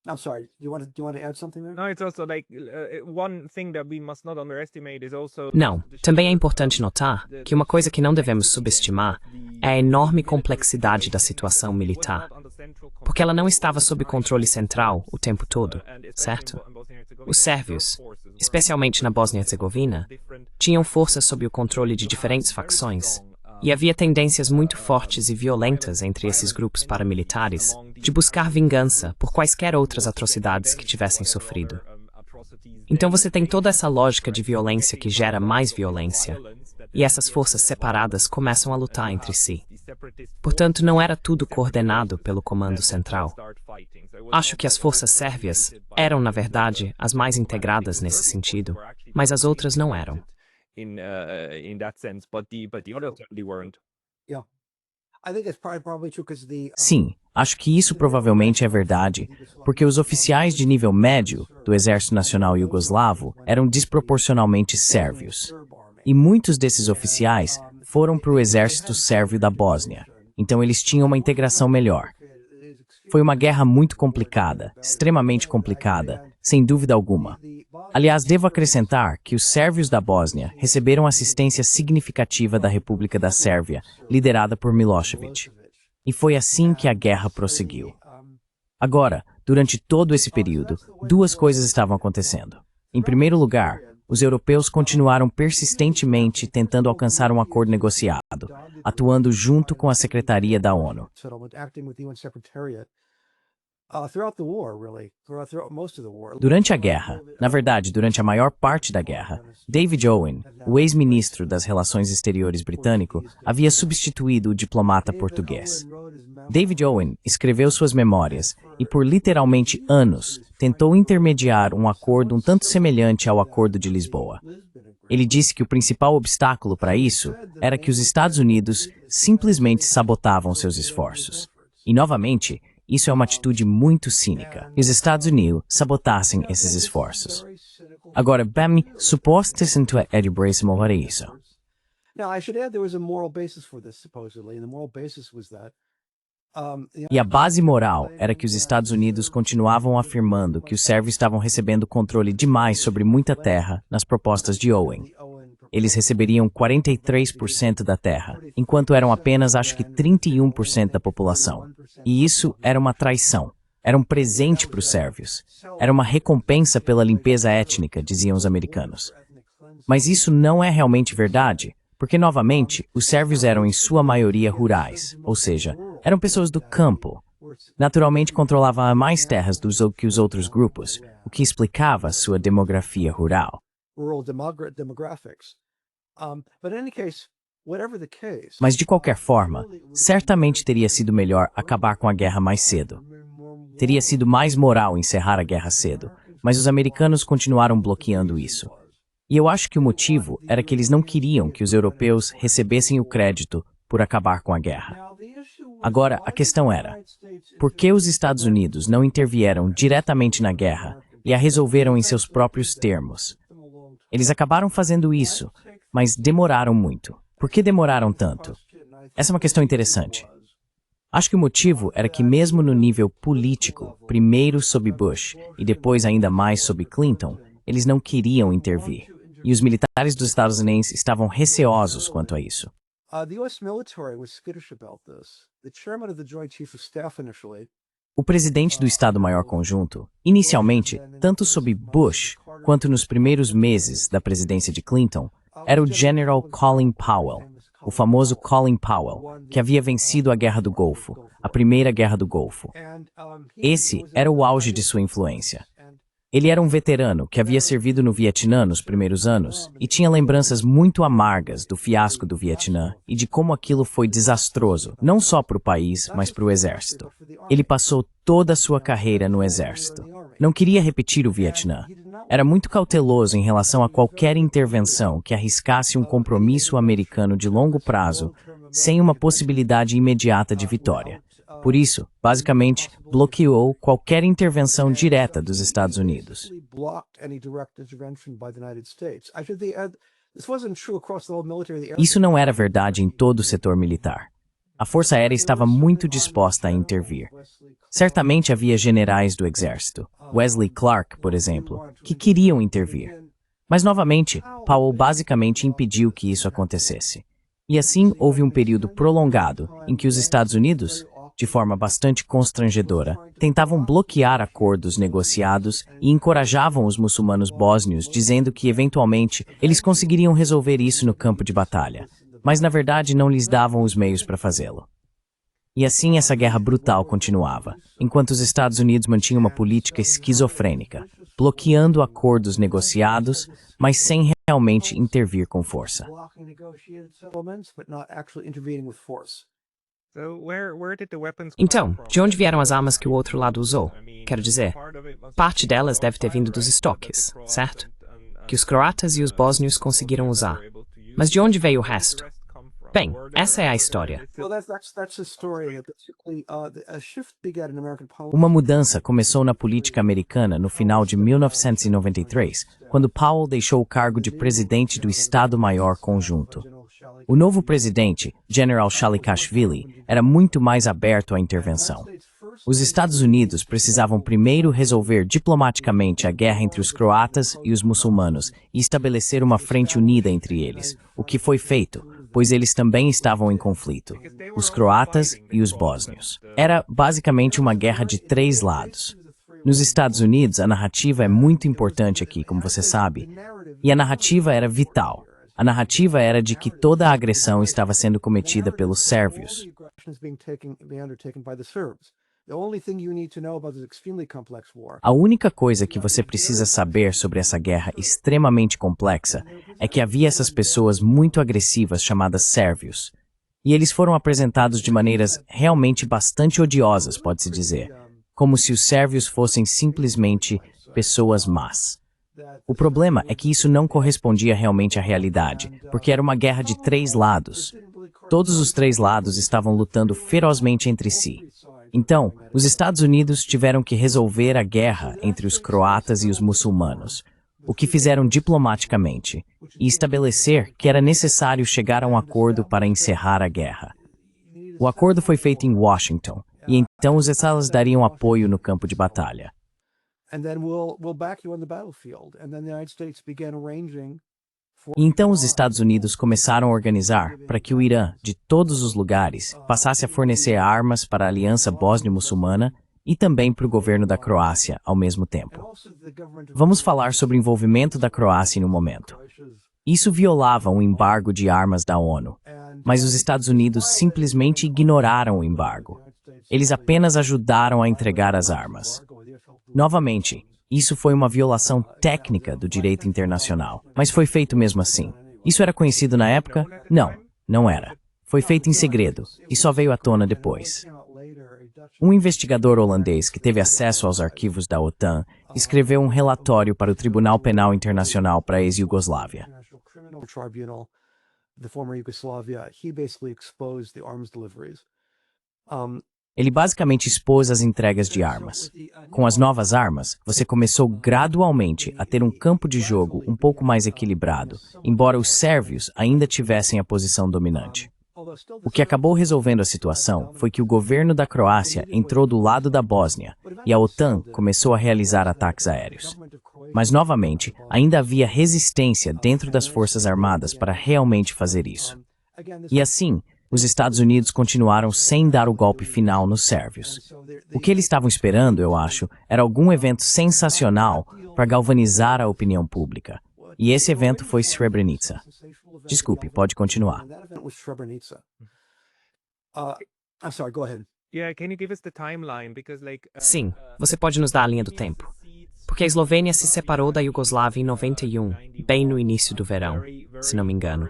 I'm sorry. Do you want to add something there? No, it's also like one thing that we must not underestimate is also. Não, também é importante notar que uma coisa que não devemos subestimar é a enorme complexidade da situação militar, porque ela não estava sob controle central o tempo todo, certo? Os sérvios, especialmente na Bósnia e Herzegovina, tinham forças sob o controle de diferentes facções, e havia tendências muito fortes e violentas entre esses grupos paramilitares de buscar vingança por quaisquer outras atrocidades que tivessem sofrido. Então você tem toda essa lógica de violência que gera mais violência, e essas forças separadas começam a lutar entre si. Portanto, não era tudo coordenado pelo comando central. Acho que as forças sérvias eram, na verdade, as mais integradas nesse sentido, mas as outras não eram. in that sense, but the others certainly weren't. Yeah. I think that's probably true because Sim, acho que isso provavelmente é verdade, porque os oficiais de nível médio do Exército Nacional Iugoslavo eram desproporcionalmente sérvios. E muitos desses oficiais foram para o exército sérvio da Bósnia, então eles tinham uma integração melhor. Foi uma guerra muito complicada, extremamente complicada, sem dúvida alguma. Aliás, devo acrescentar que os sérvios da Bósnia receberam assistência significativa da República da Sérvia, liderada por Milošević. E foi assim que a guerra prosseguiu. Agora, durante todo esse período, duas coisas estavam acontecendo. Em primeiro lugar, os europeus continuaram persistentemente tentando alcançar um acordo negociado, atuando junto com a Secretaria da ONU. Durante a guerra, na verdade, durante a maior parte da guerra, David Owen, o ex-ministro das Relações Exteriores britânico, havia substituído o diplomata português. David Owen escreveu suas memórias e, por literalmente anos, tentou intermediar um acordo um tanto semelhante ao Acordo de Lisboa. Ele disse que o principal obstáculo para isso era que os Estados Unidos simplesmente sabotavam seus esforços. E, novamente, isso é uma atitude muito cínica, que os Estados Unidos sabotassem esses esforços. Agora, Bem, suposto-se é de Bracemo para isso. E a base moral era que os Estados Unidos continuavam afirmando que os sérvios estavam recebendo controle demais sobre muita terra nas propostas de Owen. Eles receberiam 43% da terra, enquanto eram apenas, acho que, 31% da população. E isso era uma traição. Era um presente para os sérvios. Era uma recompensa pela limpeza étnica, diziam os americanos. Mas isso não é realmente verdade, porque, novamente, os sérvios eram em sua maioria rurais, ou seja, eram pessoas do campo. Naturalmente controlavam mais terras do que os outros grupos, o que explicava sua demografia rural. Mas, de qualquer forma, certamente teria sido melhor acabar com a guerra mais cedo. Teria sido mais moral encerrar a guerra cedo, mas os americanos continuaram bloqueando isso. E eu acho que o motivo era que eles não queriam que os europeus recebessem o crédito por acabar com a guerra. Agora, a questão era, por que os Estados Unidos não intervieram diretamente na guerra e a resolveram em seus próprios termos? Eles acabaram fazendo isso, mas demoraram muito. Por que demoraram tanto? Essa é uma questão interessante. Acho que o motivo era que mesmo no nível político, primeiro sob Bush e depois ainda mais sob Clinton, eles não queriam intervir. E os militares dos Estados Unidos estavam receosos quanto a isso. O presidente do Estado-Maior Conjunto, inicialmente, tanto sob Bush quanto nos primeiros meses da presidência de Clinton, era o General Colin Powell, o famoso Colin Powell, que havia vencido a Guerra do Golfo, a Primeira Guerra do Golfo. Esse era o auge de sua influência. Ele era um veterano que havia servido no Vietnã nos primeiros anos e tinha lembranças muito amargas do fiasco do Vietnã e de como aquilo foi desastroso, não só para o país, mas para o exército. Ele passou toda a sua carreira no exército. Não queria repetir o Vietnã. Era muito cauteloso em relação a qualquer intervenção que arriscasse um compromisso americano de longo prazo, sem uma possibilidade imediata de vitória. Por isso, basicamente, bloqueou qualquer intervenção direta dos Estados Unidos. Isso não era verdade em todo o setor militar. A Força Aérea estava muito disposta a intervir. Certamente havia generais do Exército, Wesley Clark, por exemplo, que queriam intervir. Mas, novamente, Powell basicamente impediu que isso acontecesse. E assim, houve um período prolongado em que os Estados Unidos, de forma bastante constrangedora, tentavam bloquear acordos negociados e encorajavam os muçulmanos bósnios, dizendo que, eventualmente, eles conseguiriam resolver isso no campo de batalha, mas, na verdade, não lhes davam os meios para fazê-lo. E assim essa guerra brutal continuava, enquanto os Estados Unidos mantinham uma política esquizofrênica, bloqueando acordos negociados, mas sem realmente intervir com força. Então, de onde vieram as armas que o outro lado usou? Quero dizer, parte delas deve ter vindo dos estoques, certo? que os croatas e os bósnios conseguiram usar. Mas de onde veio o resto? Bem, essa é a história. Well, that's the story. Basically, a shift began in American politics. Uma mudança começou na política americana no final de 1993, quando Powell deixou o cargo de presidente do Estado-Maior Conjunto. O novo presidente, General Shalikashvili, era muito mais aberto à intervenção. Os Estados Unidos precisavam primeiro resolver diplomaticamente a guerra entre os croatas e os muçulmanos e estabelecer uma frente unida entre eles, o que foi feito, pois eles também estavam em conflito, os croatas e os bósnios. Era basicamente uma guerra de 3 lados. Nos Estados Unidos, a narrativa é muito importante aqui, como você sabe, e a narrativa era vital. A narrativa era de que toda a agressão estava sendo cometida pelos sérvios. A única coisa que você precisa saber sobre essa guerra extremamente complexa é que havia essas pessoas muito agressivas chamadas sérvios. E eles foram apresentados de maneiras realmente bastante odiosas, pode-se dizer, como se os sérvios fossem simplesmente pessoas más. O problema é que isso não correspondia realmente à realidade, porque era uma guerra de 3 lados. Todos os 3 lados estavam lutando ferozmente entre si. Então, os Estados Unidos tiveram que resolver a guerra entre os croatas e os muçulmanos, o que fizeram diplomaticamente, e estabelecer que era necessário chegar a um acordo para encerrar a guerra. O acordo foi feito em Washington, e então os Estados dariam apoio no campo de batalha. E então os Estados Unidos começaram a organizar para que o Irã, de todos os lugares, passasse a fornecer armas para a Aliança Bósnio-Muçulmana e também para o governo da Croácia ao mesmo tempo. Vamos falar sobre o envolvimento da Croácia em um momento. Isso violava um embargo de armas da ONU, mas os Estados Unidos simplesmente ignoraram o embargo. Eles apenas ajudaram a entregar as armas. Novamente, isso foi uma violação técnica do direito internacional, mas foi feito mesmo assim. Isso era conhecido na época? Não, não era. Foi feito em segredo e só veio à tona depois. Um investigador holandês que teve acesso aos arquivos da OTAN escreveu um relatório para o Tribunal Penal Internacional para a ex-Yugoslávia. Ele basicamente expôs as entregas de armas. Com as novas armas, você começou gradualmente a ter um campo de jogo um pouco mais equilibrado, embora os sérvios ainda tivessem a posição dominante. O que acabou resolvendo a situação foi que o governo da Croácia entrou do lado da Bósnia e a OTAN começou a realizar ataques aéreos. Mas, novamente, ainda havia resistência dentro das Forças Armadas para realmente fazer isso. E assim, os Estados Unidos continuaram sem dar o golpe final nos sérvios. O que eles estavam esperando, eu acho, era algum evento sensacional para galvanizar a opinião pública. E esse evento foi Srebrenica. Desculpe, pode continuar. Sim, você pode nos dar a linha do tempo. Porque a Eslovênia se separou da Iugoslávia em 91, bem no início do verão, se não me engano.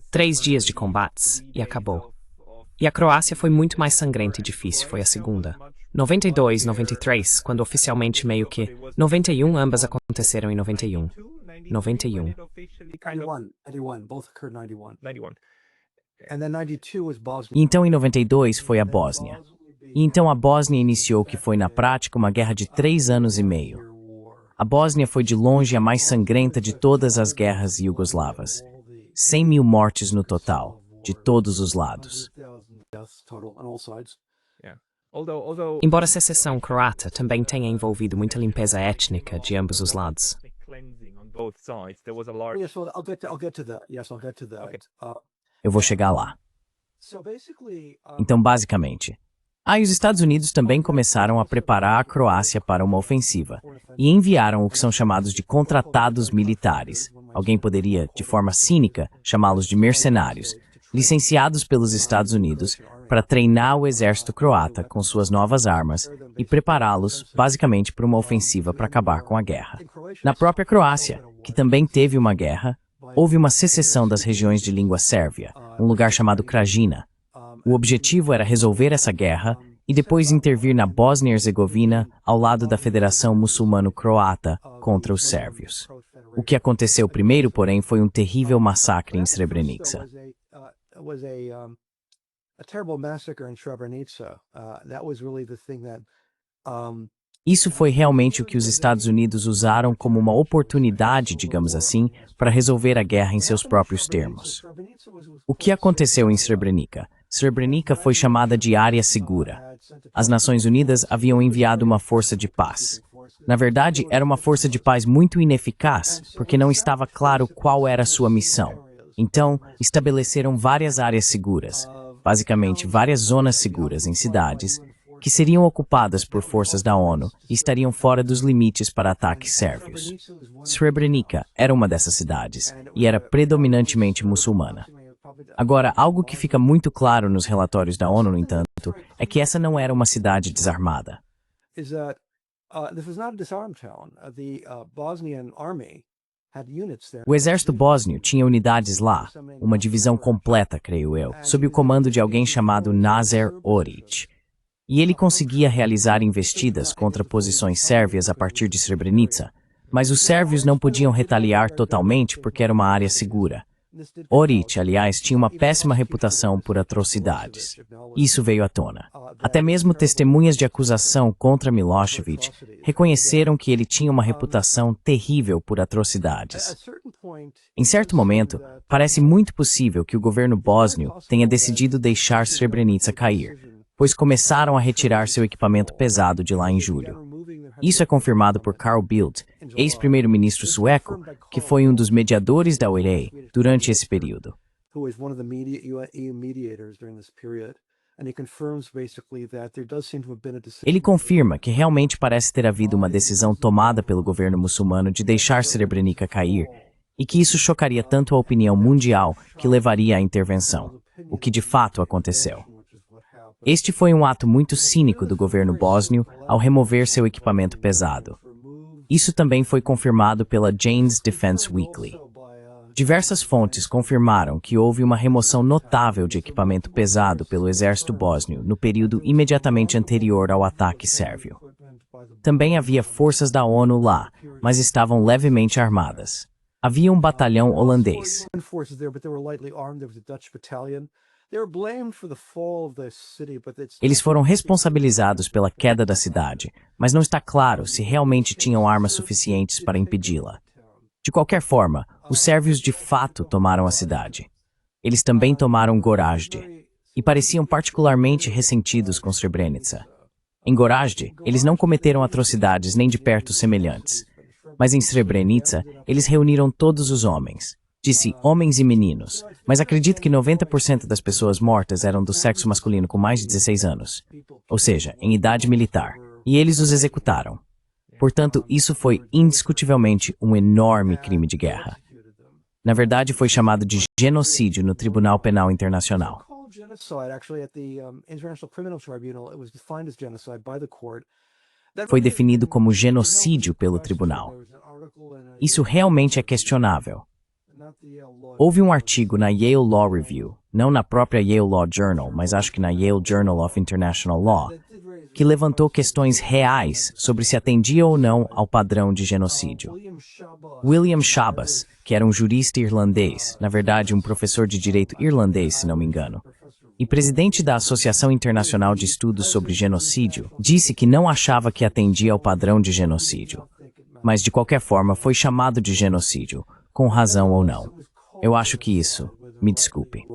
3 dias de combates e acabou. E a Croácia foi muito mais sangrenta e difícil, foi a segunda. 92, 93, quando oficialmente meio que... 91, ambas aconteceram em 91. 91. 91, both occurred in 91. And then 92 was Bosnia. E então em 92 foi a Bósnia. E então a Bósnia iniciou o que foi na prática uma guerra de 3 anos e meio. A Bósnia foi de longe a mais sangrenta de todas as guerras iugoslavas. 100 mil mortes no total, de todos os lados. Embora a secessão croata também tenha envolvido muita limpeza étnica de ambos os lados. Eu vou chegar lá. Então, basicamente, os Estados Unidos também começaram a preparar a Croácia para uma ofensiva e enviaram o que são chamados de contratados militares. Alguém poderia, de forma cínica, chamá-los de mercenários, licenciados pelos Estados Unidos para treinar o exército croata com suas novas armas e prepará-los, basicamente, para uma ofensiva para acabar com a guerra. Na própria Croácia, que também teve uma guerra, houve uma secessão das regiões de língua sérvia, um lugar chamado Krajina. O objetivo era resolver essa guerra e depois intervir na Bósnia e Herzegovina ao lado da Federação Muçulmano-Croata contra os sérvios. O que aconteceu primeiro, porém, foi um terrível massacre em Srebrenica. Isso foi realmente o que os Estados Unidos usaram como uma oportunidade, digamos assim, para resolver a guerra em seus próprios termos. O que aconteceu em Srebrenica? Srebrenica foi chamada de área segura. As Nações Unidas haviam enviado uma força de paz. Na verdade, era uma força de paz muito ineficaz, porque não estava claro qual era a sua missão. Então, estabeleceram várias áreas seguras, basicamente várias zonas seguras em cidades, que seriam ocupadas por forças da ONU e estariam fora dos limites para ataques sérvios. Srebrenica era uma dessas cidades, e era predominantemente muçulmana. Agora, algo que fica muito claro nos relatórios da ONU, no entanto, é que essa não era uma cidade desarmada. O exército bósnio tinha unidades lá, uma divisão completa, creio eu, sob o comando de alguém chamado Nazer Oric. E ele conseguia realizar investidas contra posições sérvias a partir de Srebrenica, mas os sérvios não podiam retaliar totalmente porque era uma área segura. Oric, aliás, tinha uma péssima reputação por atrocidades. Isso veio à tona. Até mesmo testemunhas de acusação contra Milosevic reconheceram que ele tinha uma reputação terrível por atrocidades. Em certo momento, parece muito possível que o governo bósnio tenha decidido deixar Srebrenica cair, pois começaram a retirar seu equipamento pesado de lá em julho. Isso é confirmado por Carl Bildt, ex-primeiro-ministro sueco, que foi um dos mediadores da OIRE durante esse período. Ele confirma que realmente parece ter havido uma decisão tomada pelo governo muçulmano de deixar Srebrenica cair, e que isso chocaria tanto a opinião mundial que levaria à intervenção, o que de fato aconteceu. Este foi um ato muito cínico do governo bósnio ao remover seu equipamento pesado. Isso também foi confirmado pela Jane's Defense Weekly. Diversas fontes confirmaram que houve uma remoção notável de equipamento pesado pelo exército bósnio no período imediatamente anterior ao ataque sérvio. Também havia forças da ONU lá, mas estavam levemente armadas. Havia um batalhão holandês. Eles foram responsabilizados pela queda da cidade, mas não está claro se realmente tinham armas suficientes para impedi-la. De qualquer forma, os sérvios de fato tomaram a cidade. Eles também tomaram Gorazde, e pareciam particularmente ressentidos com Srebrenica. Em Gorazde, eles não cometeram atrocidades nem de perto semelhantes, mas em Srebrenica, eles reuniram todos os homens. Disse homens e meninos, mas acredito que 90% das pessoas mortas eram do sexo masculino com mais de 16 anos, ou seja, em idade militar, e eles os executaram. Portanto, isso foi indiscutivelmente um enorme crime de guerra. Na verdade, foi chamado de genocídio no Tribunal Penal Internacional. Foi definido como genocídio pelo tribunal. Isso realmente é questionável. Houve um artigo na Yale Law Review, não na própria Yale Law Journal, mas acho que na Yale Journal of International Law, que levantou questões reais sobre se atendia ou não ao padrão de genocídio. William Schabas, que era um jurista irlandês, na verdade um professor de direito irlandês, se não me engano, e presidente da Associação Internacional de Estudos sobre Genocídio, disse que não achava que atendia ao padrão de genocídio. Mas, de qualquer forma, foi chamado de genocídio, com razão ou não. Eu acho que isso, me desculpe.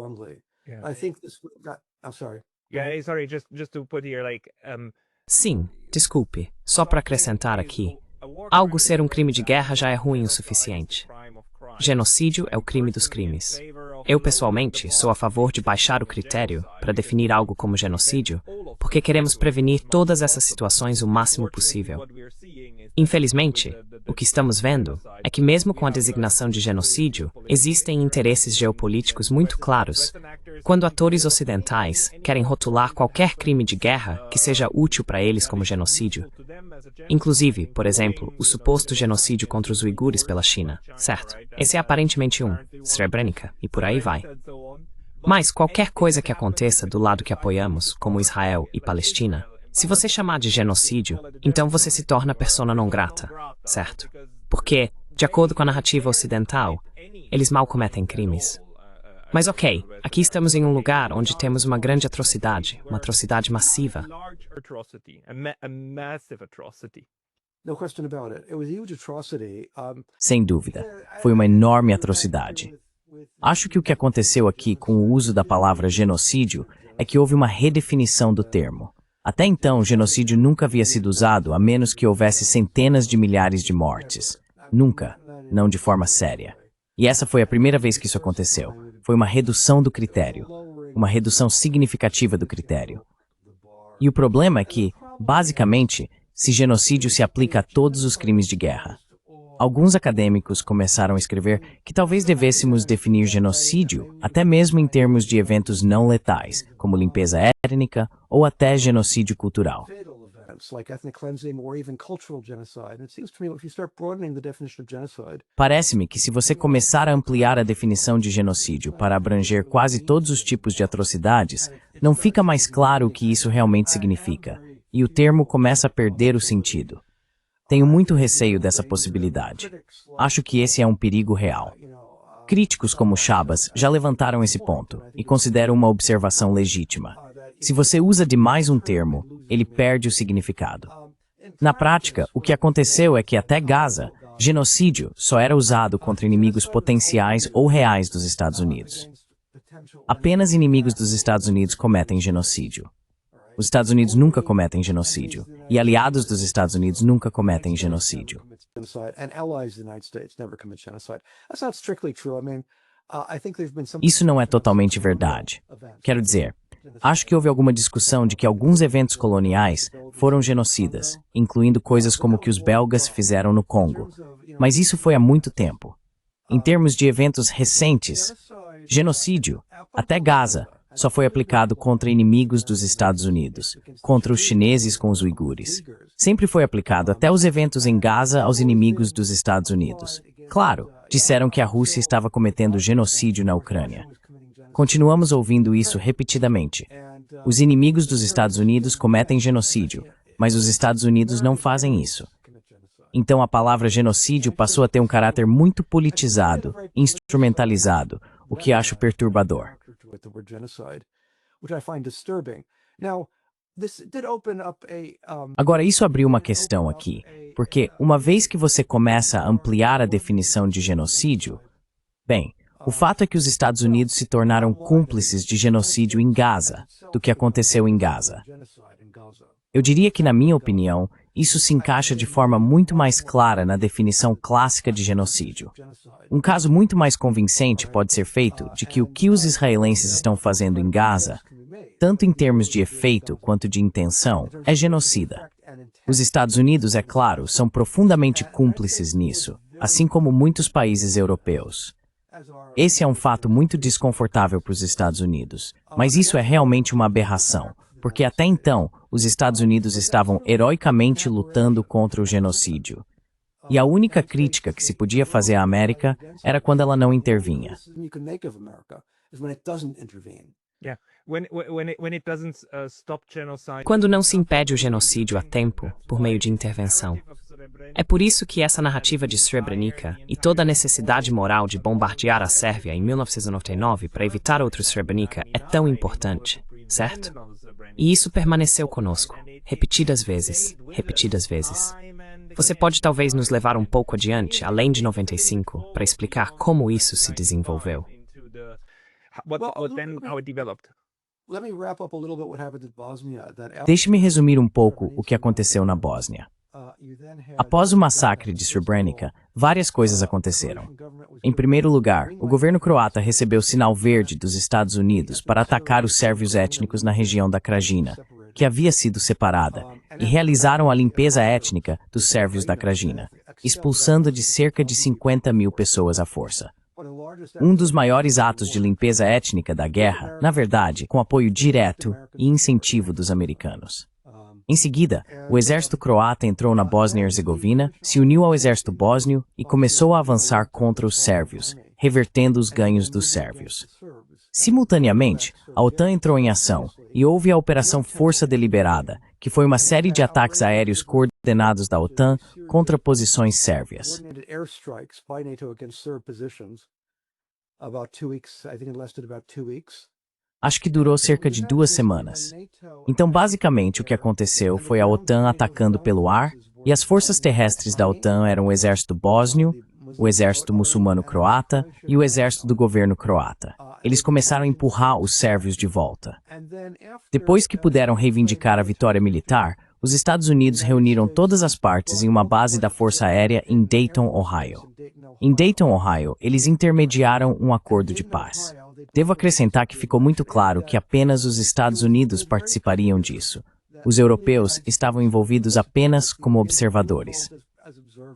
Sim, desculpe. Só para acrescentar aqui, algo ser um crime de guerra já é ruim o suficiente. Genocídio é o crime dos crimes. Eu, pessoalmente, sou a favor de baixar o critério para definir algo como genocídio, porque queremos prevenir todas essas situações o máximo possível. Infelizmente, o que estamos vendo é que mesmo com a designação de genocídio, existem interesses geopolíticos muito claros quando atores ocidentais querem rotular qualquer crime de guerra que seja útil para eles como genocídio. Inclusive, por exemplo, o suposto genocídio contra os uigures pela China, certo? Esse é aparentemente Srebrenica, e por aí vai. Mas qualquer coisa que aconteça do lado que apoiamos, como Israel e Palestina, se você chamar de genocídio, então você se torna persona non grata, certo? Porque, De acordo com a narrativa ocidental, eles mal cometem crimes. Mas ok, aqui estamos em um lugar onde temos uma grande atrocidade, uma atrocidade massiva. No question about it. It was a huge atrocity. Sem dúvida, foi uma enorme atrocidade. Acho que o que aconteceu aqui com o uso da palavra genocídio é que houve uma redefinição do termo. Até então, genocídio nunca havia sido usado a menos que houvesse centenas de milhares de mortes. Nunca, não de forma séria. E essa foi a primeira vez que isso aconteceu. Foi uma redução do critério, uma redução significativa do critério. E o problema é que, basicamente, se genocídio se aplica a todos os crimes de guerra. Alguns acadêmicos começaram a escrever que talvez devêssemos definir genocídio até mesmo em termos de eventos não letais, como limpeza étnica ou até genocídio cultural. Parece-me que se você começar a ampliar a definição de genocídio para abranger quase todos os tipos de atrocidades, não fica mais claro o que isso realmente significa, e o termo começa a perder o sentido. Tenho muito receio dessa possibilidade. Acho que esse é um perigo real. Críticos como Chabas já levantaram esse ponto e consideram uma observação legítima. Se você usa demais um termo, ele perde o significado. Na prática, o que aconteceu é que até Gaza, genocídio só era usado contra inimigos potenciais ou reais dos Estados Unidos. Apenas inimigos dos Estados Unidos cometem genocídio. Os Estados Unidos nunca cometem genocídio, e aliados dos Estados Unidos nunca cometem genocídio. Isso não é totalmente verdade. Quero dizer, acho que houve alguma discussão de que alguns eventos coloniais foram genocidas, incluindo coisas como o que os belgas fizeram no Congo. Mas isso foi há muito tempo. Em termos de eventos recentes, genocídio, até Gaza, só foi aplicado contra inimigos dos Estados Unidos, contra os chineses com os uigures. Sempre foi aplicado até os eventos em Gaza aos inimigos dos Estados Unidos. Claro, disseram que a Rússia estava cometendo genocídio na Ucrânia. Continuamos ouvindo isso repetidamente. Os inimigos dos Estados Unidos cometem genocídio, mas os Estados Unidos não fazem isso. Então a palavra genocídio passou a ter um caráter muito politizado, instrumentalizado, o que acho perturbador. Agora, isso abriu uma questão aqui, porque uma vez que você começa a ampliar a definição de genocídio, bem, o fato é que os Estados Unidos se tornaram cúmplices de genocídio em Gaza, do que aconteceu em Gaza. Eu diria que, na minha opinião, isso se encaixa de forma muito mais clara na definição clássica de genocídio. Um caso muito mais convincente pode ser feito de que o que os israelenses estão fazendo em Gaza, tanto em termos de efeito quanto de intenção, é genocida. Os Estados Unidos, é claro, são profundamente cúmplices nisso, assim como muitos países europeus. Esse é um fato muito desconfortável para os Estados Unidos, mas isso é realmente uma aberração, porque até então, os Estados Unidos estavam heroicamente lutando contra o genocídio. E a única crítica que se podia fazer à América era quando ela não intervinha. Quando não se impede o genocídio a tempo, por meio de intervenção. É por isso que essa narrativa de Srebrenica e toda a necessidade moral de bombardear a Sérvia em 1999 para evitar outro Srebrenica é tão importante, certo? E isso permaneceu conosco, repetidas vezes, repetidas vezes. Você pode talvez nos levar um pouco adiante, além de 95, para explicar como isso se desenvolveu. Deixe-me resumir um pouco o que aconteceu na Bósnia. Após o massacre de Srebrenica, várias coisas aconteceram. Em primeiro lugar, o governo croata recebeu sinal verde dos Estados Unidos para atacar os sérvios étnicos na região da Krajina, que havia sido separada, e realizaram a limpeza étnica dos sérvios da Krajina, expulsando de cerca de 50 mil pessoas à força. Um dos maiores atos de limpeza étnica da guerra, na verdade, com apoio direto e incentivo dos americanos. Em seguida, o exército croata entrou na Bósnia e Herzegovina, se uniu ao exército bósnio e começou a avançar contra os sérvios, revertendo os ganhos dos sérvios. Simultaneamente, a OTAN entrou em ação e houve a Operação Força Deliberada, que foi uma série de ataques aéreos coordenados coordenados da OTAN contra posições sérvias. Coordinated airstrikes by NATO against Serb positions. About 2 weeks, I think it lasted about 2 weeks. Acho que durou cerca de 2 semanas. Então, basicamente, o que aconteceu foi a OTAN atacando pelo ar, e as forças terrestres da OTAN eram o exército bósnio, o exército muçulmano croata e o exército do governo croata. Eles começaram a empurrar os sérvios de volta. Depois que puderam reivindicar a vitória militar, os Estados Unidos reuniram todas as partes em uma base da Força Aérea em Dayton, Ohio. Em Dayton, Ohio, eles intermediaram um acordo de paz. Devo acrescentar que ficou muito claro que apenas os Estados Unidos participariam disso. Os europeus estavam envolvidos apenas como observadores.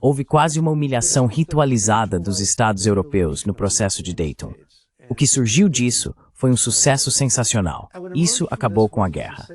Houve quase uma humilhação ritualizada dos Estados europeus no processo de Dayton. O que surgiu disso foi um sucesso sensacional. Isso acabou com a guerra.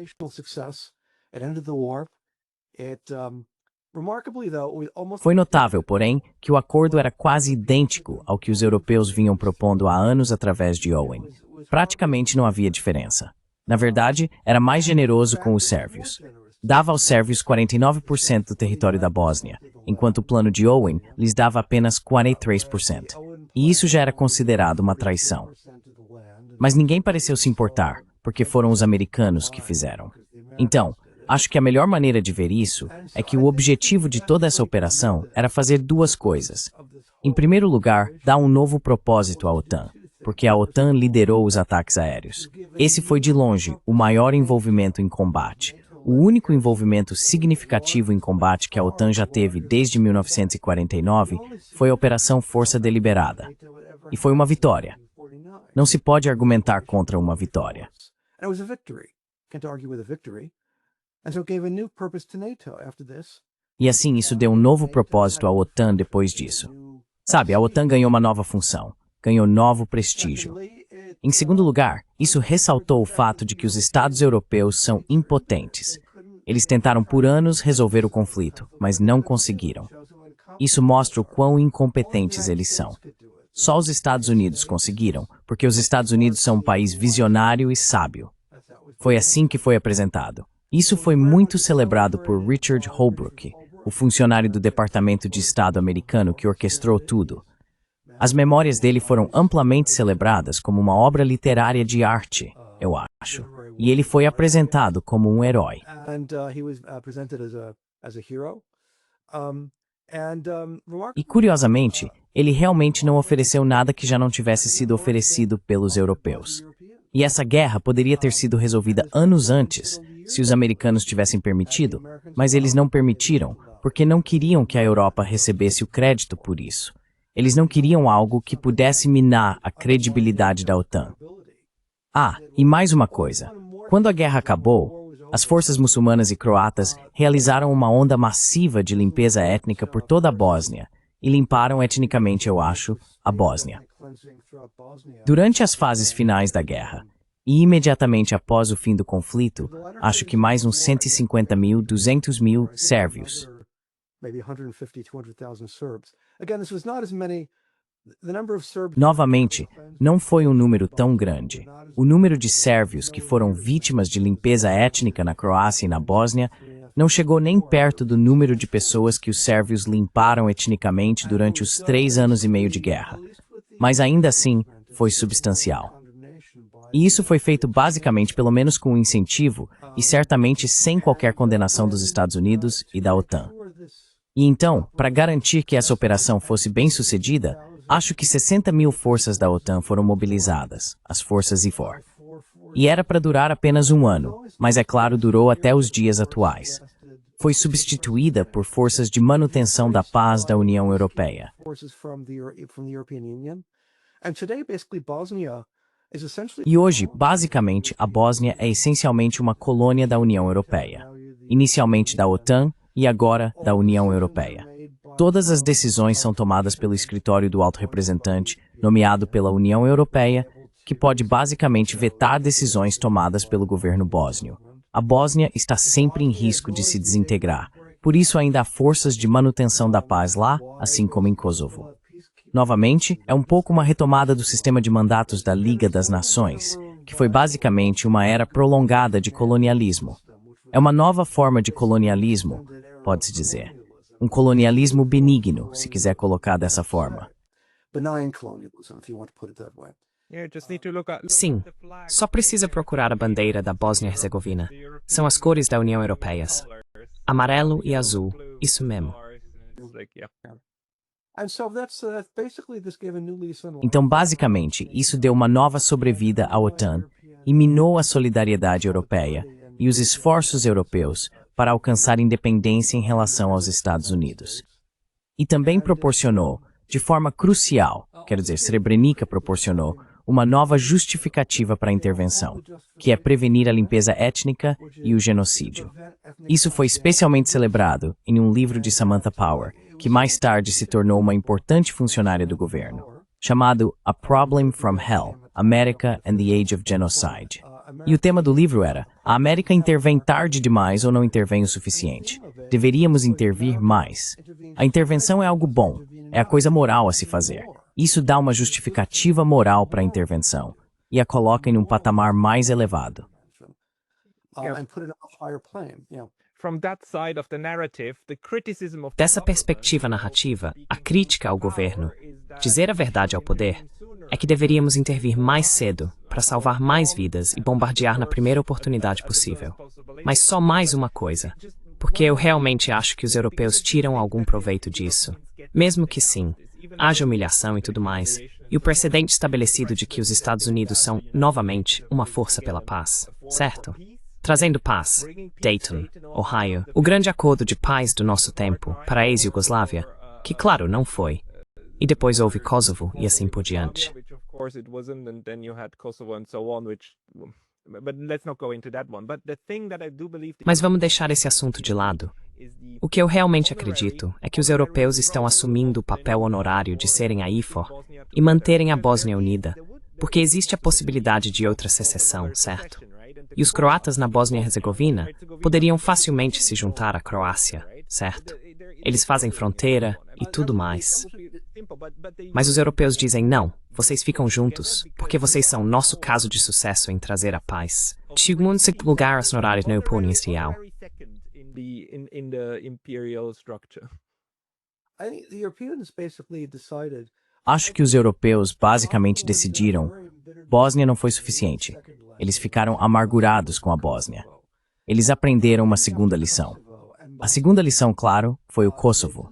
Foi notável, porém, que o acordo era quase idêntico ao que os europeus vinham propondo há anos através de Owen. Praticamente não havia diferença. Na verdade, era mais generoso com os sérvios. Dava aos sérvios 49% do território da Bósnia, enquanto o plano de Owen lhes dava apenas 43%. E isso já era considerado uma traição. Mas ninguém pareceu se importar, porque foram os americanos que fizeram. Então, acho que a melhor maneira de ver isso é que o objetivo de toda essa operação era fazer duas coisas. Em primeiro lugar, dar um novo propósito à OTAN, porque a OTAN liderou os ataques aéreos. Esse foi de longe o maior envolvimento em combate. O único envolvimento significativo em combate que a OTAN já teve desde 1949 foi a Operação Força Deliberada. E foi uma vitória. Não se pode argumentar contra uma vitória. E assim, isso deu um novo propósito à OTAN depois disso. Sabe, a OTAN ganhou uma nova função, ganhou novo prestígio. Em segundo lugar, isso ressaltou o fato de que os Estados europeus são impotentes. Eles tentaram por anos resolver o conflito, mas não conseguiram. Isso mostra o quão incompetentes eles são. Só os Estados Unidos conseguiram, porque os Estados Unidos são um país visionário e sábio. Foi assim que foi apresentado. Isso foi muito celebrado por Richard Holbrooke, o funcionário do Departamento de Estado americano que orquestrou tudo. As memórias dele foram amplamente celebradas como uma obra literária de arte, eu acho. E ele foi apresentado como um herói. E, curiosamente, ele realmente não ofereceu nada que já não tivesse sido oferecido pelos europeus. E essa guerra poderia ter sido resolvida anos antes, se os americanos tivessem permitido, mas eles não permitiram, porque não queriam que a Europa recebesse o crédito por isso. Eles não queriam algo que pudesse minar a credibilidade da OTAN. Ah, e mais uma coisa. Quando a guerra acabou, as forças muçulmanas e croatas realizaram uma onda massiva de limpeza étnica por toda a Bósnia, e limparam etnicamente, eu acho, a Bósnia. Durante as fases finais da guerra, e imediatamente após o fim do conflito, acho que mais uns 150.000, 200.000 sérvios. Novamente, não foi um número tão grande. O número de sérvios que foram vítimas de limpeza étnica na Croácia e na Bósnia não chegou nem perto do número de pessoas que os sérvios limparam etnicamente durante os 3 anos e meio de guerra. Mas ainda assim, foi substancial. E isso foi feito basicamente pelo menos com um incentivo e certamente sem qualquer condenação dos Estados Unidos e da OTAN. E então, para garantir que essa operação fosse bem-sucedida, acho que 60.000 forças da OTAN foram mobilizadas, as forças IFOR. E era para durar apenas um ano, mas é claro, durou até os dias atuais. Foi substituída por forças de manutenção da paz da União Europeia. E hoje, basicamente, a Bósnia é essencialmente uma colônia da União Europeia, inicialmente da OTAN e agora da União Europeia. Todas as decisões são tomadas pelo escritório do Alto Representante, nomeado pela União Europeia, que pode basicamente vetar decisões tomadas pelo governo bósnio. A Bósnia está sempre em risco de se desintegrar, por isso ainda há forças de manutenção da paz lá, assim como em Kosovo. Novamente, é um pouco uma retomada do sistema de mandatos da Liga das Nações, que foi basicamente uma era prolongada de colonialismo. É uma nova forma de colonialismo, pode-se dizer. Um colonialismo benigno, se quiser colocar dessa forma. Benign colonialism, if you want to put it that way. Sim, só precisa procurar a bandeira da Bósnia-Herzegovina. São as cores da União Europeia. Amarelo e azul, isso mesmo. Então, basicamente, isso deu uma nova sobrevida à OTAN e minou a solidariedade europeia e os esforços europeus para alcançar independência em relação aos Estados Unidos. E também proporcionou, de forma crucial, quero dizer, Srebrenica proporcionou, uma nova justificativa para a intervenção, que é prevenir a limpeza étnica e o genocídio. Isso foi especialmente celebrado em um livro de Samantha Power, que mais tarde se tornou uma importante funcionária do governo, chamado A Problem from Hell, America and the Age of Genocide. E o tema do livro era: a América intervém tarde demais ou não intervém o suficiente? Deveríamos intervir mais. A intervenção é algo bom, é a coisa moral a se fazer. Isso dá uma justificativa moral para a intervenção e a coloca em um patamar mais elevado. Dessa perspectiva narrativa, a crítica ao governo, dizer a verdade ao poder, é que deveríamos intervir mais cedo para salvar mais vidas e bombardear na primeira oportunidade possível. Mas só mais uma coisa, porque eu realmente acho que os europeus tiram algum proveito disso. Mesmo que sim, haja humilhação e tudo mais, e o precedente estabelecido de que os Estados Unidos são, novamente, uma força pela paz, certo? Trazendo paz, Dayton, Ohio, o grande acordo de paz do nosso tempo para a ex-Yugoslávia, que claro, não foi. E depois houve Kosovo e assim por diante. Mas vamos deixar esse assunto de lado. O que eu realmente acredito é que os europeus estão assumindo o papel honorário de serem a IFOR e manterem a Bósnia unida, porque existe a possibilidade de outra secessão, certo? E os croatas na Bósnia-Herzegovina poderiam facilmente se juntar à Croácia, certo? Eles fazem fronteira e tudo mais. Mas os europeus dizem não, vocês ficam juntos, porque vocês são nosso caso de sucesso em trazer a paz. Segundo lugar honorário no policial. Acho que os europeus basicamente decidiram: Bósnia não foi suficiente. Eles ficaram amargurados com a Bósnia. Eles aprenderam uma segunda lição. A segunda lição, claro, foi o Kosovo.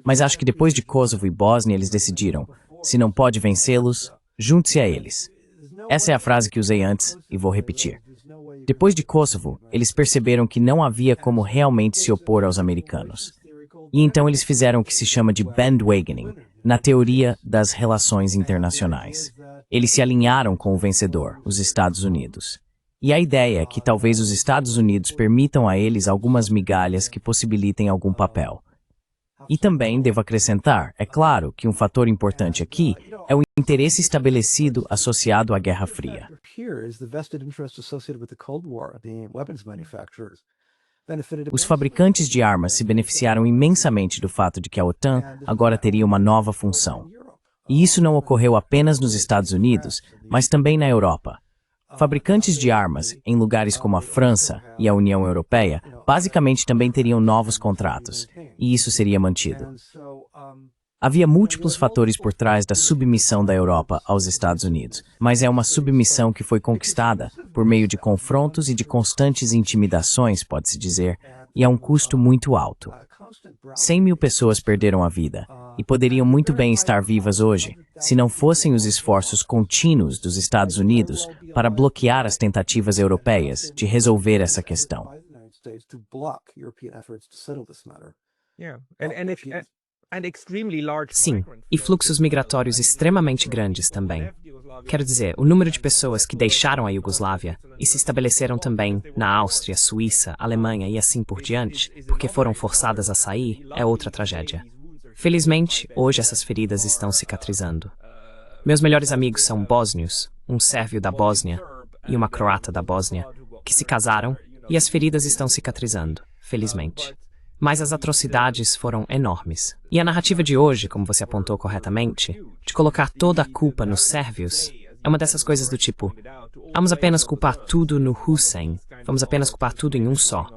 Mas acho que depois de Kosovo e Bósnia eles decidiram: se não pode vencê-los, junte-se a eles. Essa é a frase que usei antes e vou repetir. Depois de Kosovo, eles perceberam que não havia como realmente se opor aos americanos. E então eles fizeram o que se chama de bandwagoning, na teoria das relações internacionais. Eles se alinharam com o vencedor, os Estados Unidos. E a ideia é que talvez os Estados Unidos permitam a eles algumas migalhas que possibilitem algum papel. E também devo acrescentar, é claro, que um fator importante aqui é o interesse estabelecido associado à Guerra Fria. Os fabricantes de armas se beneficiaram imensamente do fato de que a OTAN agora teria uma nova função. E isso não ocorreu apenas nos Estados Unidos, mas também na Europa. Fabricantes de armas, em lugares como a França e a União Europeia, basicamente também teriam novos contratos, e isso seria mantido. Havia múltiplos fatores por trás da submissão da Europa aos Estados Unidos, mas é uma submissão que foi conquistada por meio de confrontos e de constantes intimidações, pode-se dizer, e a um custo muito alto. 100.000 pessoas perderam a vida, e poderiam muito bem estar vivas hoje, se não fossem os esforços contínuos dos Estados Unidos para bloquear as tentativas europeias de resolver essa questão. Sim, e fluxos migratórios extremamente grandes também. Quero dizer, o número de pessoas que deixaram a Iugoslávia e se estabeleceram também na Áustria, Suíça, Alemanha e assim por diante, porque foram forçadas a sair, é outra tragédia. Felizmente, hoje essas feridas estão cicatrizando. Meus melhores amigos são bósnios, um sérvio da Bósnia e uma croata da Bósnia, que se casaram e as feridas estão cicatrizando, felizmente. Mas as atrocidades foram enormes. E a narrativa de hoje, como você apontou corretamente, de colocar toda a culpa nos sérvios, é uma dessas coisas do tipo: vamos apenas culpar tudo no Hussein, vamos apenas culpar tudo em um só.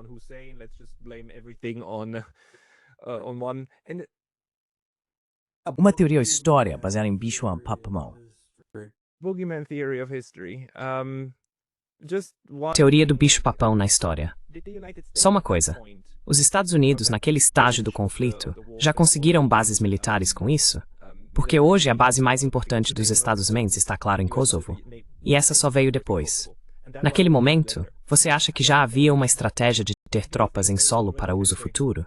Uma teoria ou história baseada em bicho-papão. Boogeyman theory of history. Teoria do bicho-papão na história. Só uma coisa. Os Estados Unidos, naquele estágio do conflito, já conseguiram bases militares com isso? Porque hoje a base mais importante dos Estados Unidos está, claro, em Kosovo. E essa só veio depois. Naquele momento, você acha que já havia uma estratégia de ter tropas em solo para uso futuro?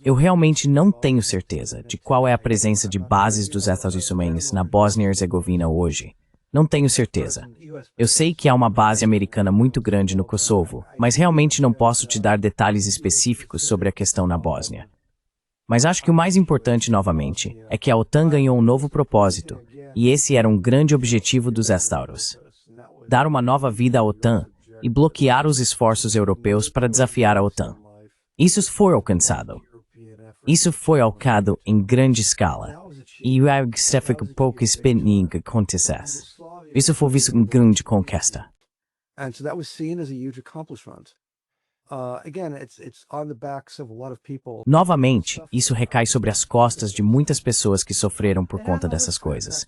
Eu realmente não tenho certeza de qual é a presença de bases dos Estados Unidos na Bósnia e Herzegovina hoje. Não tenho certeza. Eu sei que há uma base americana muito grande no Kosovo, mas realmente não posso te dar detalhes específicos sobre a questão na Bósnia. Mas acho que o mais importante, novamente, é que a OTAN ganhou um novo propósito, e esse era um grande objetivo dos Estados. Dar uma nova vida à OTAN e bloquear os esforços europeus para desafiar a OTAN. Isso foi alcançado. Isso foi alcançado em grande escala. E eu acho que pouco experiência acontecesse. Isso foi visto como grande conquista. Novamente, isso recai sobre as costas de muitas pessoas que sofreram por conta dessas coisas.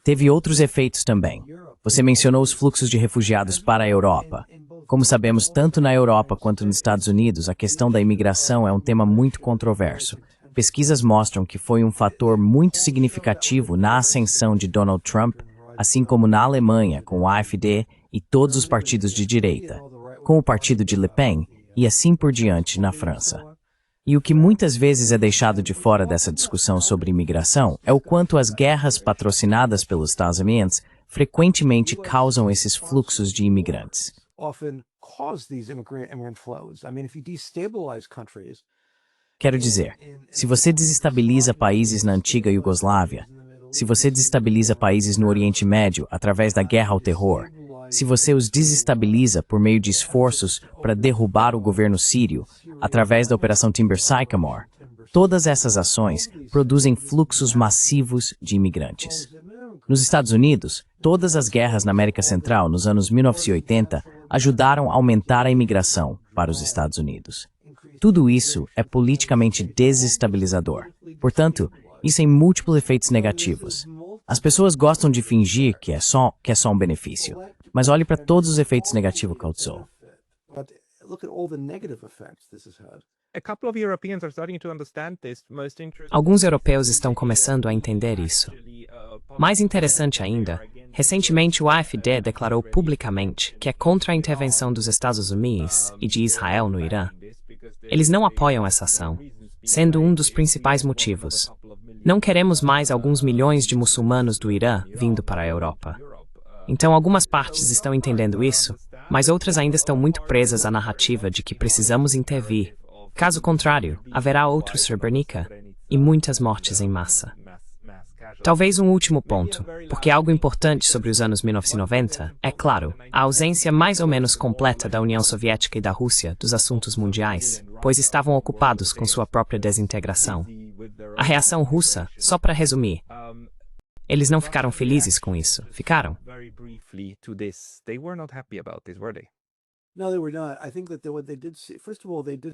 Teve outros efeitos também. Você mencionou os fluxos de refugiados para a Europa. Como sabemos, tanto na Europa quanto nos Estados Unidos, a questão da imigração é um tema muito controverso. Pesquisas mostram que foi um fator muito significativo na ascensão de Donald Trump, assim como na Alemanha, com o AfD e todos os partidos de direita, com o partido de Le Pen e assim por diante na França. E o que muitas vezes é deixado de fora dessa discussão sobre imigração é o quanto as guerras patrocinadas pelos Estados Unidos frequentemente causam esses fluxos de imigrantes. Quero dizer, se você desestabiliza países na antiga Iugoslávia, se você desestabiliza países no Oriente Médio através da guerra ao terror, se você os desestabiliza por meio de esforços para derrubar o governo sírio, através da Operação Timber Sycamore, todas essas ações produzem fluxos massivos de imigrantes. Nos Estados Unidos, todas as guerras na América Central nos anos 1980 ajudaram a aumentar a imigração para os Estados Unidos. Tudo isso é politicamente desestabilizador. Portanto, isso tem múltiplos efeitos negativos. As pessoas gostam de fingir que é só um benefício, mas olhe para todos os efeitos negativos que causou. Alguns europeus estão começando a entender isso. Mais interessante ainda, recentemente o AfD declarou publicamente que é contra a intervenção dos Estados Unidos e de Israel no Irã. Eles não apoiam essa ação, sendo um dos principais motivos. Não queremos mais alguns milhões de muçulmanos do Irã vindo para a Europa. Então, algumas partes estão entendendo isso, mas outras ainda estão muito presas à narrativa de que precisamos intervir. Caso contrário, haverá outro Srebrenica e muitas mortes em massa. Talvez um último ponto, porque algo importante sobre os anos 1990 é, claro, a ausência mais ou menos completa da União Soviética e da Rússia dos assuntos mundiais, pois estavam ocupados com sua própria desintegração. A reação russa, só para resumir, eles não ficaram felizes com isso, ficaram?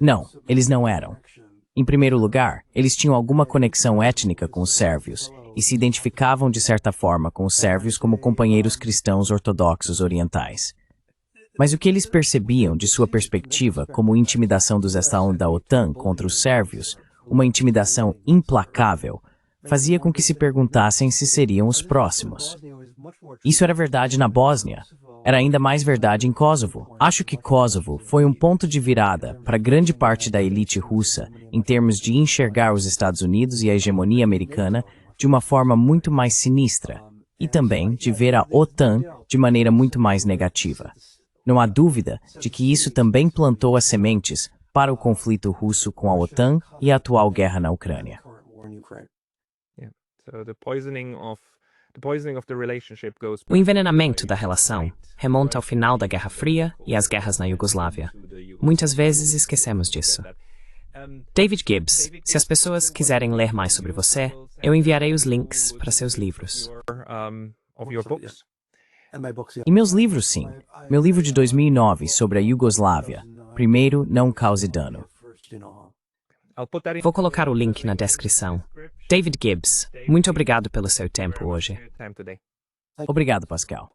Não, eles não eram. Em primeiro lugar, eles tinham alguma conexão étnica com os sérvios e se identificavam de certa forma com os sérvios como companheiros cristãos ortodoxos orientais. Mas o que eles percebiam de sua perspectiva como intimidação dos Estados da OTAN contra os sérvios, uma intimidação implacável, fazia com que se perguntassem se seriam os próximos. Isso era verdade na Bósnia. Era ainda mais verdade em Kosovo. Acho que Kosovo foi um ponto de virada para grande parte da elite russa em termos de enxergar os Estados Unidos e a hegemonia americana de uma forma muito mais sinistra e também de ver a OTAN de maneira muito mais negativa. Não há dúvida de que isso também plantou as sementes para o conflito russo com a OTAN e a atual guerra na Ucrânia. O envenenamento da relação remonta ao final da Guerra Fria e às guerras na Iugoslávia. Muitas vezes esquecemos disso. David Gibbs, se as pessoas quiserem ler mais sobre você, eu enviarei os links para seus livros. Of your books. And my books, yeah. E meus livros, sim. Meu livro de 2009 sobre a Iugoslávia. Primeiro, Não Cause Dano. First, I'll put that in Vou colocar o link na descrição. David Gibbs, muito obrigado pelo seu tempo hoje. time today. Obrigado, Pascal.